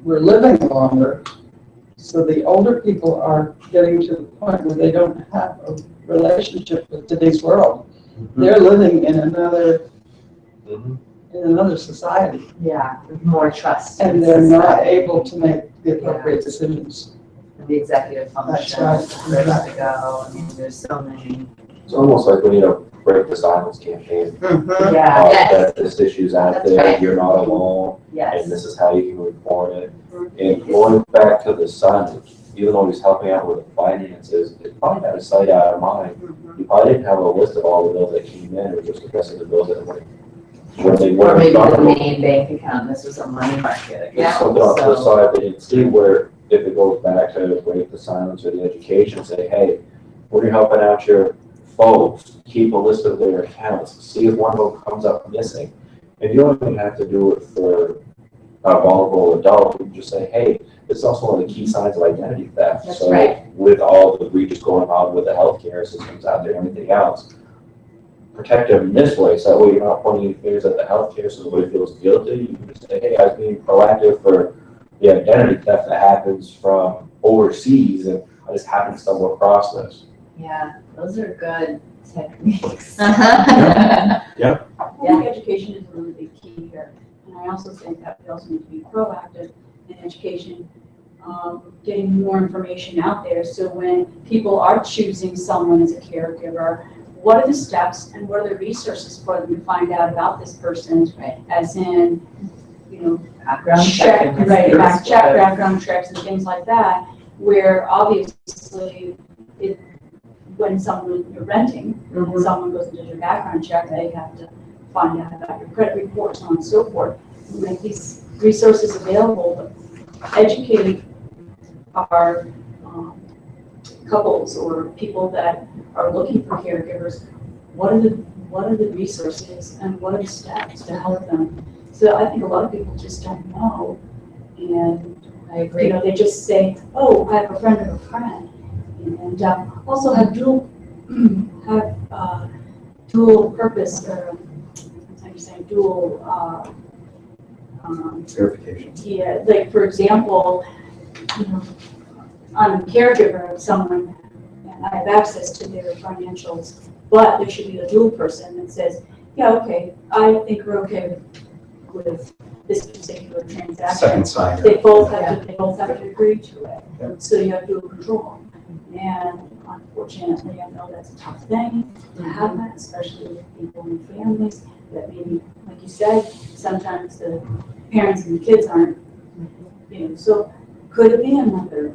we're living longer, so the older people are getting to the point where they don't have a relationship with today's world. They're living in another society, Yeah, with more trust. and in they're not society. able to make the appropriate decisions. The executive function, That's right. where to go, I mean, there's so many. It's almost like we need to break the silence campaign. Yeah, yes, That this issue's out That's there, right. you're not alone, and yes. this is how you can report it. And going back to the son, even though he's helping out with the finances, it probably had a sight out of mind. He probably didn't have a list of all the bills that came in, or just addressing the bills that went. When they Or weren't maybe the done. main bank account, this was a money market There's account. something on the So, side they didn't see, where if it goes back to break the silence or the education, say, hey, when you're helping out your folks, keep a list of their accounts, see if one of them comes up missing. And you don't even have to do it for a vulnerable adult. You can just say, hey, this is also one of the key signs of identity theft. That's So right. with all the breaches going on with the healthcare systems out there and everything else, protect them in this way, so that way you're not pointing fingers at the healthcare so nobody feels guilty. You can just say, hey, I was being proactive for the identity theft that happens from overseas, and I just happened to stumble across this. yeah, those are good techniques. Uh-huh. I think education is a really big key here. And I also think that we also need to be proactive in education, getting more information out there. So when people are choosing someone as a caregiver, what are the steps and what are the resources for them to find out about this person? Right. As in, Background check, checking. right, background checks and things like that, where obviously when you're renting, and someone goes into your background check, they have to find out about your credit report, so on and so forth. Make these resources available, but educate our couples or people that are looking for caregivers. What are the resources and what are the steps to help them? So I think a lot of people just don't know, and I agree. they just say, oh, I have a friend of a friend, and also have dual have dual purpose, or I'm saying dual, Verification. yeah, like for example, you know, I'm a caregiver of someone and I have access to their financials, but there should be a dual person that says, yeah, okay, I think we're okay with this particular transaction. Second signer. They both have to agree to it. Yeah. So you have dual control. And unfortunately, I know that's a tough thing to have that, especially with people and families that maybe, like you said, sometimes the parents and the kids aren't, you know, so could it be another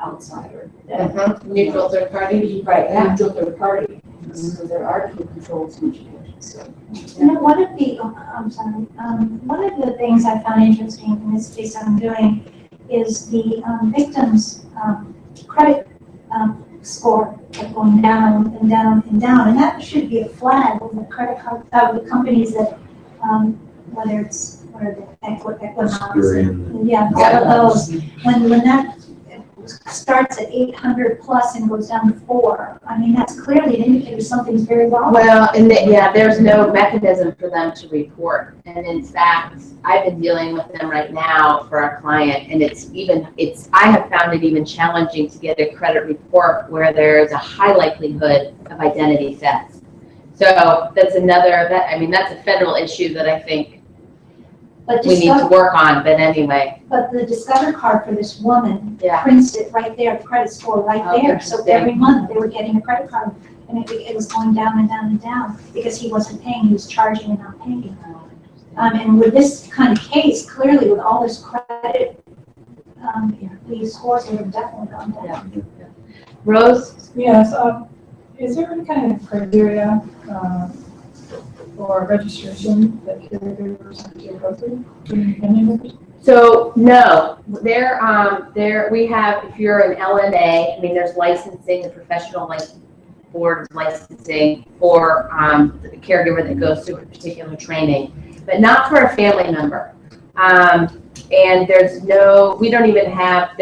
outsider that Neutral third party. right, neutral third party? So there are two controls in education. So You know, one of the, one of the things I found interesting in this case I'm doing is the victim's credit score kept going down and down and down, and that should be a flag with the credit card, the companies that, whether it's, what are the Equinox, Experian. yeah, all of those, when that starts at 800 plus and goes down to 4, I mean, that's clearly an indicator something's very wrong. Well, and there's no mechanism for them to report. And in fact, I've been dealing with them right now for our client, and I have found it even challenging to get a credit report where there's a high likelihood of identity theft. So that's that's a federal issue that I think But we need to work on, but anyway. But the Discover card for this woman Yeah. prints it right there, credit score right Oh, there. So interesting. every month they were getting a credit card, and it was going down and down and down because he wasn't paying, he was charging and not paying. And with this kind of case, clearly with all this credit, these scores would have definitely gone down. Rose? Yes, is there any kind of criteria for registration that caregivers have to go through? Any members? So no, we have, if you're an LNA, I mean, there's licensing, the professional board of licensing for the caregiver that goes through a particular training, but not for a family member. And we don't even have,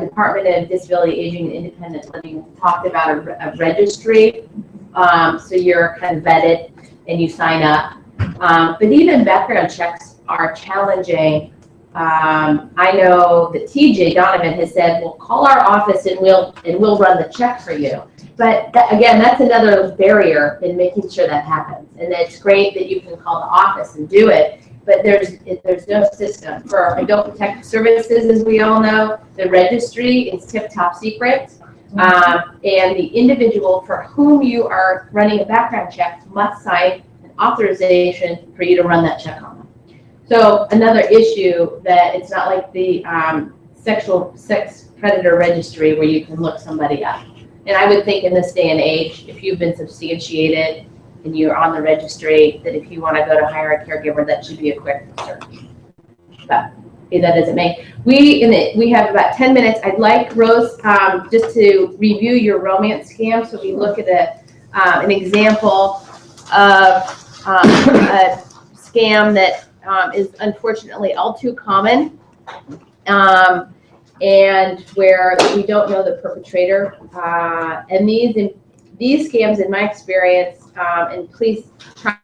Department of Disability, Aging, and Independent Living talked about a registry. So you're kind of vetted and you sign up. But even background checks are challenging. I know that TJ Donovan has said, well, call our office and we'll run the check for you. But again, that's another barrier in making sure that happens. And it's great that you can call the office and do it, but there's no system. For adult protective services, as we all know, the registry is tip-top secret. And the individual for whom you are running a background check must sign an authorization for you to run that check on them. So another issue that it's not like the sex predator registry where you can look somebody up. And I would think in this day and age, if you've been substantiated and you're on the registry, that if you want to go to hire a caregiver, that should be a quick search. But that doesn't make. We have about 10 minutes. I'd like, Rose, just to review your romance scam. So we look at an example of a scam that is unfortunately all too common, and where we don't know the perpetrator. And these scams, in my experience, and please chime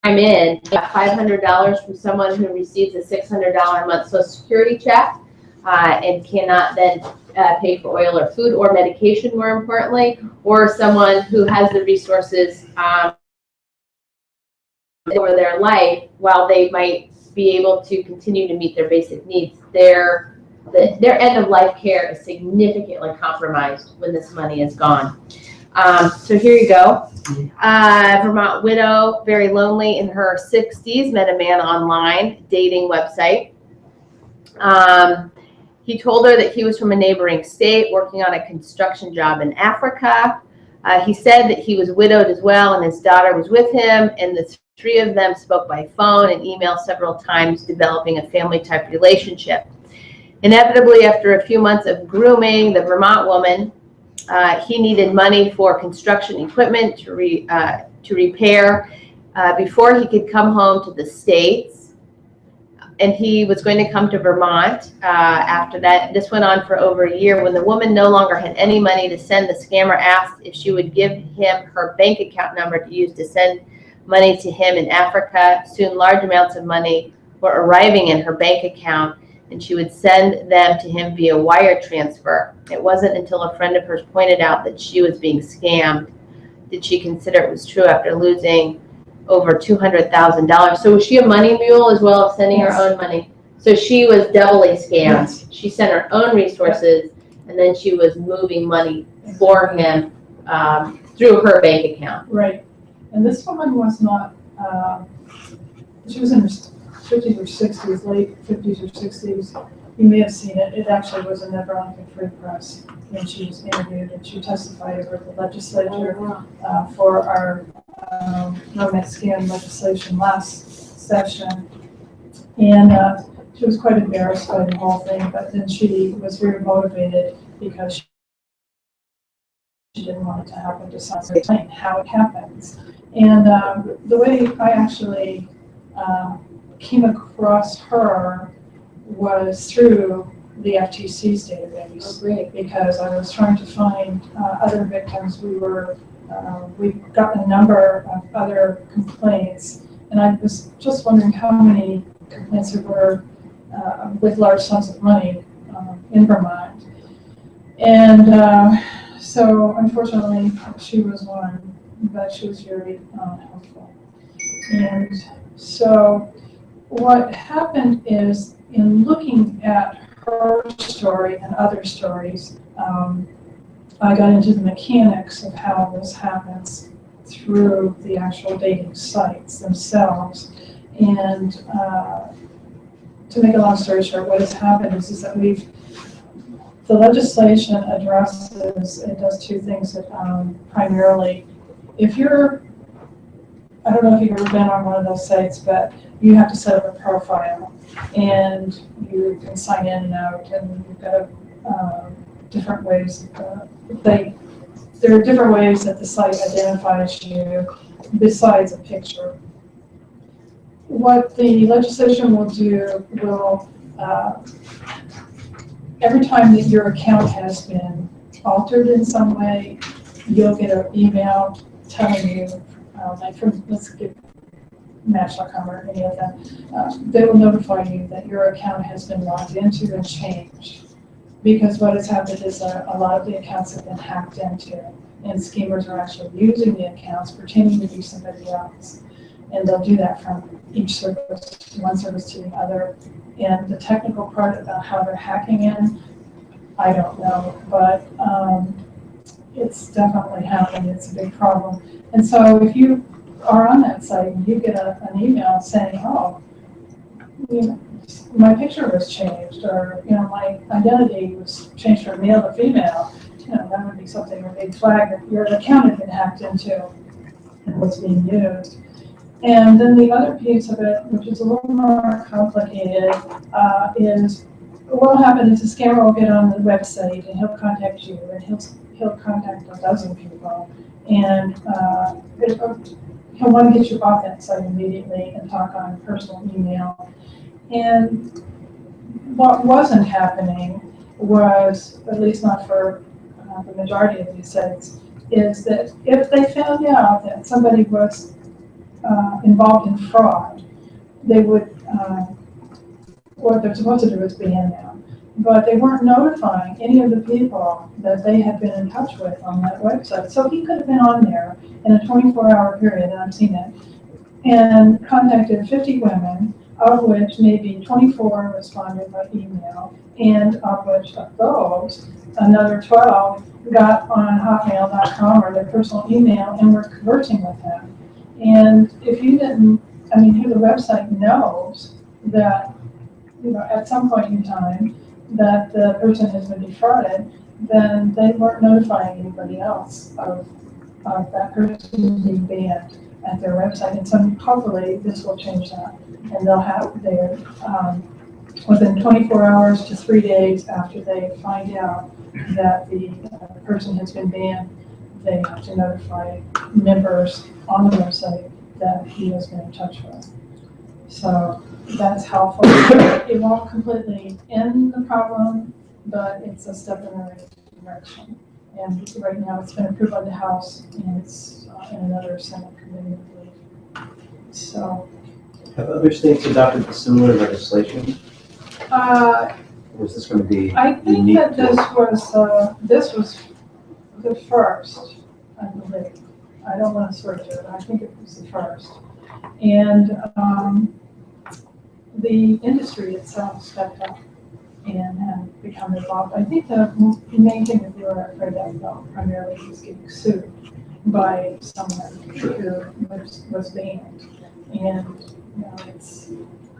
in, $500 from someone who receives a $600 a month Social Security check and cannot then pay for oil or food or medication, more importantly, or someone who has the resources over their life while they might be able to continue to meet their basic needs. Their end of life care is significantly compromised when this money is gone. So here you go. Vermont widow, very lonely, in her 60s, met a man online, dating website. He told her that he was from a neighboring state working on a construction job in Africa. He said that he was widowed as well and his daughter was with him, and the three of them spoke by phone and email several times, developing a family-type relationship. Inevitably, after a few months of grooming the Vermont woman, he needed money for construction equipment to repair before he could come home to the States. and he was going to come to Vermont. After that, this went on for over a year. When the woman no longer had any money to send, the scammer asked if she would give him her bank account number to use to send money to him in Africa. Soon, large amounts of money were arriving in her bank account, and she would send them to him via wire transfer. It wasn't until a friend of hers pointed out that she was being scammed did she consider it was true after losing over $200,000. So was she a money mule as well as sending her own money? So she was doubly scammed. Yes. She sent her own resources, and then she was moving money for him through her bank account. Right. And this woman was not, she was in her 50s or 60s, late 50s or 60s. You may have seen it. It actually was in the Vermont Free Press when she was interviewed, and she testified over the legislature for our no Mexican legislation last session. And she was quite embarrassed by the whole thing, but then she was very motivated because she didn't want it to happen to someone, explain how it happens. And the way I actually came across her was through the FTC's database. Oh, great. Because I was trying to find other victims. We got a number of other complaints, and I was just wondering how many complaints there were with large sums of money in Vermont. And so unfortunately she was one, but she was very helpful. And so what happened is, in looking at her story and other stories, I got into the mechanics of how this happens through the actual dating sites themselves. And to make a long story short, what has happened is that the legislation addresses, it does two things that primarily, if you're, I don't know if you've ever been on one of those sites, but you have to set up a profile, and you can sign in and out, and you've got different ways. There are different ways that the site identifies you besides a picture. What the legislation will do will, every time that your account has been altered in some way, you'll get an email telling you, like from, let's get Match.com or any of them, they will notify you that your account has been logged into and changed. Because what has happened is a lot of the accounts have been hacked into, and schemers are actually using the accounts pretending to be somebody else. And they'll do that from each service, one service to the other. And the technical part about how they're hacking in, I don't know, but it's definitely happening. It's a big problem. And so if you are on that site and you get an email saying, oh, you know, my picture was changed, or my identity was changed from male to female, that would be something, a big flag that your account had been hacked into and was being used. And then the other piece of it, which is a little more complicated, is what will happen is the scammer will get on the website and he'll contact you, and he'll contact a dozen people, and he'll want to get you off that site immediately and talk on personal email. And what wasn't happening was, at least not for the majority of these sites, is that if they found out that somebody was involved in fraud, they would, what they're supposed to do is ban them. But they weren't notifying any of the people that they had been in touch with on that website. So he could have been on there in a 24-hour period, and I've seen it, and contacted 50 women, of which maybe 24 responded by email, and of which of those, another 12 got on hotmail.com or their personal email and were conversing with them. And if you didn't, the website knows that, at some point in time that the person has been defrauded, then they weren't notifying anybody else of that person being banned at their website. And so hopefully this will change that. And they'll have their, within 24 hours to 3 days after they find out that the person has been banned, they have to notify members on the website that he has been in touch with. So that's helpful. It won't completely end the problem, but it's a step in the right direction. And right now, it's been approved by the House, and it's in another Senate committee, I believe. So, Have other states adopted similar legislation? Or is this going to be I think unique that this was the first, I believe. I don't want to swear to it. I think it was the first. And the industry itself stepped up and have become involved. I think the main thing that they were afraid of, though, primarily was getting sued by someone who was banned. And it's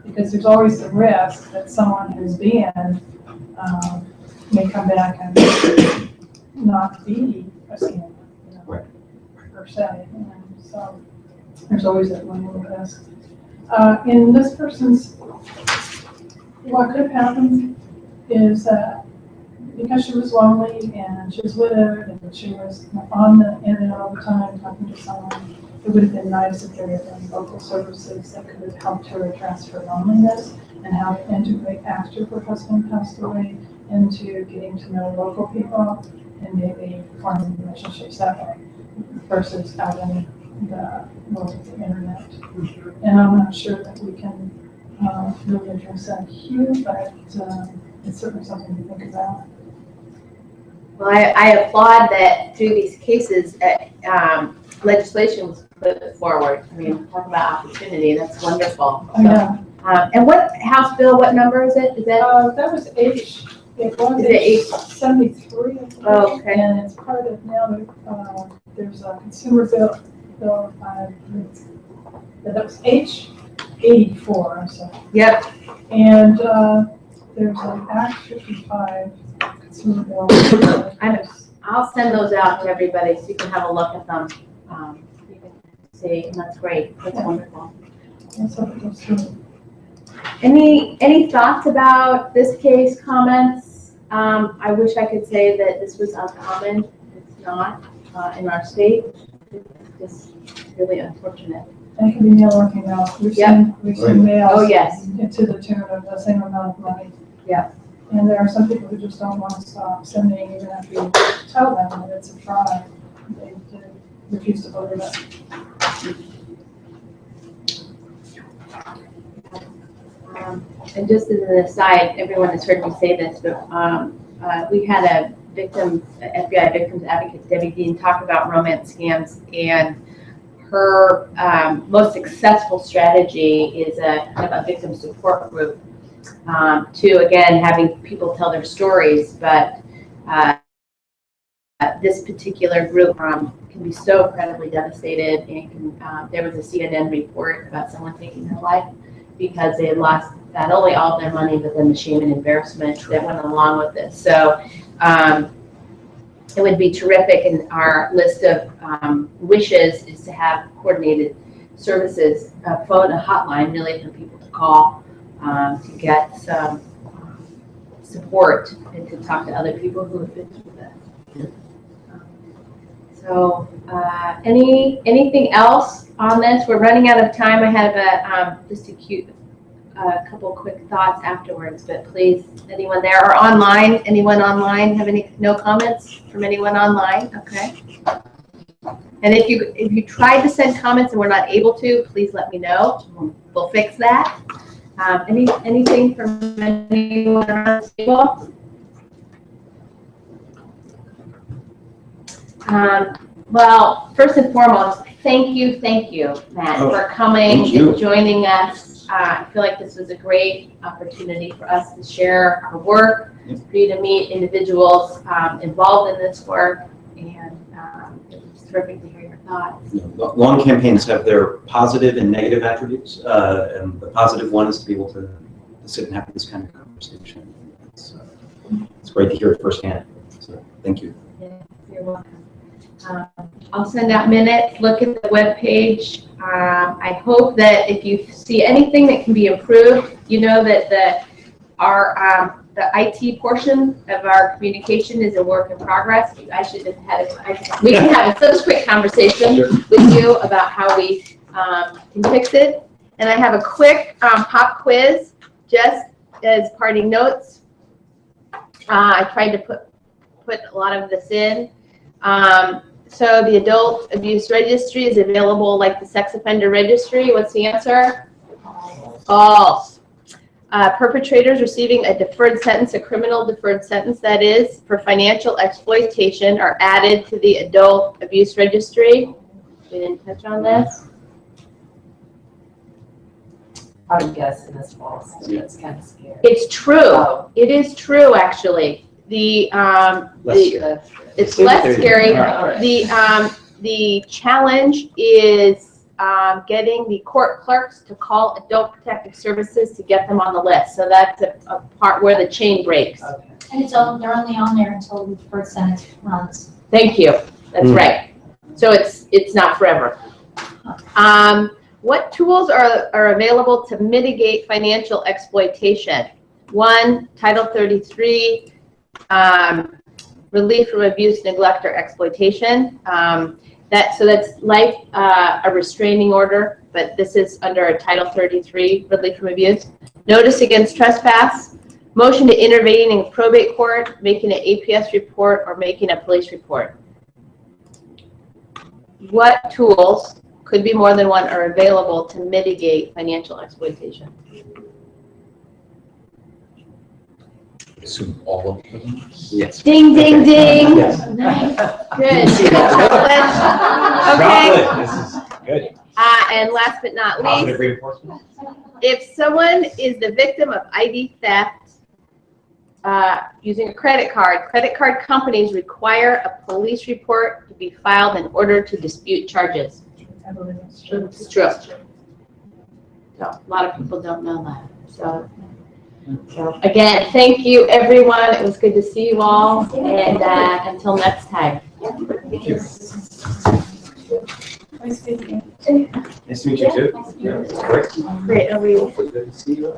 because there's always the risk that someone who's banned may come back and not be a scammer, Right. per se. And so there's always that one little risk. In this person's, what could have happened is that because she was lonely and she was widowed and she was on the internet all the time talking to someone, it would have been nice if there had been local services that could have helped her address her loneliness and how to integrate after her husband passed away into getting to know local people and maybe forming relationships that way versus out in the world of the internet. And I'm not sure that we can really address that here, but it's certainly something to think about. Well, I applaud that through these cases, legislation was put forward. I mean, talk about opportunity, that's wonderful. Oh, yeah. And what House bill, what number is it? Is that? That was H, it was Is it H 73, I believe. Oh, okay. And it's part of now, there's a consumer bill, that was H 84, I'm sorry. Yep. And there's an Act 55 consumer bill. I'll send those out to everybody so you can have a look at them. You can see, and that's great. That's wonderful. That's what it goes through. Any thoughts about this case, comments? I wish I could say that this was uncommon. It's not in our state. It's just really unfortunate. And it can be mail or female. We've Yep. seen mails. Oh, yes. To the tune of the same amount of money. Yeah. And there are some people who just don't want to stop sending, even after you tell them that it's a fraud. They refuse to believe it. And just as an aside, everyone has heard me say this, but we had a FBI victims advocate, Debbie Dean, talk about romance scams, and her most successful strategy is a kind of a victim support group to, again, having people tell their stories. But this particular group can be so incredibly devastated. And there was a CNN report about someone taking their life because they had lost not only all of their money, but then the shame and embarrassment that went along with this. So it would be terrific, and our list of wishes is to have coordinated services, a hotline really for people to call to get some support and to talk to other people who have been through this. So anything else on this? We're running out of time. I have just a couple quick thoughts afterwards, but please, anyone there or online, anyone online have no comments from anyone online? Okay. And if you tried to send comments and we're not able to, please let me know. We'll fix that. Anything from anyone around the table? Well, first and foremost, thank you, Matt, for coming and joining us. I feel like this was a great opportunity for us to share our work, for you to meet individuals involved in this work, and it was terrific to hear your thoughts. Long campaigns have their positive and negative attributes, and the positive one is to be able to sit and have this kind of conversation. It's great to hear it firsthand, so thank you. Yeah, you're welcome. I'll send out minutes, look at the webpage. I hope that if you see anything that can be improved, you know that the IT portion of our communication is a work in progress. I should have had we can have a subsequent conversation with you about how we can fix it. And I have a quick pop quiz, just as parting notes. I tried to put a lot of this in. So the adult abuse registry is available like the sex offender registry. What's the answer? False. Perpetrators receiving a deferred sentence, a criminal deferred sentence that is, for financial exploitation are added to the adult abuse registry. We didn't touch on this. I would guess it is false, but it's kind of scary. It's true. Oh. It is true, actually. It's less scary. The challenge is getting the court clerks to call Adult Protective Services to get them on the list. So that's a part where the chain breaks. Okay. And they're only on there until the deferred sentence runs. Thank you. That's right. So it's not forever. What tools are available to mitigate financial exploitation? 1, Title 33, relief from abuse, neglect, or exploitation. That's like a restraining order, but this is under a Title 33, relief from abuse. Notice against trespass, motion to intervene in probate court, making an APS report, or making a police report. What tools, could be more than one, are available to mitigate financial exploitation? Assume all of them. Yes. Ding, ding, ding. Yes. Good. Okay. This is good. And last but not Positive least, reinforcement. if someone is the victim of ID theft using a credit card companies require a police report to be filed in order to dispute charges. I believe it's true. It's true. So a lot of people don't know that. So again, thank you, everyone. It was good to see you all. And until next time. Thank you. Nice to meet you. Nice to meet you too. Yeah, great. Great. Are we? Good to see you.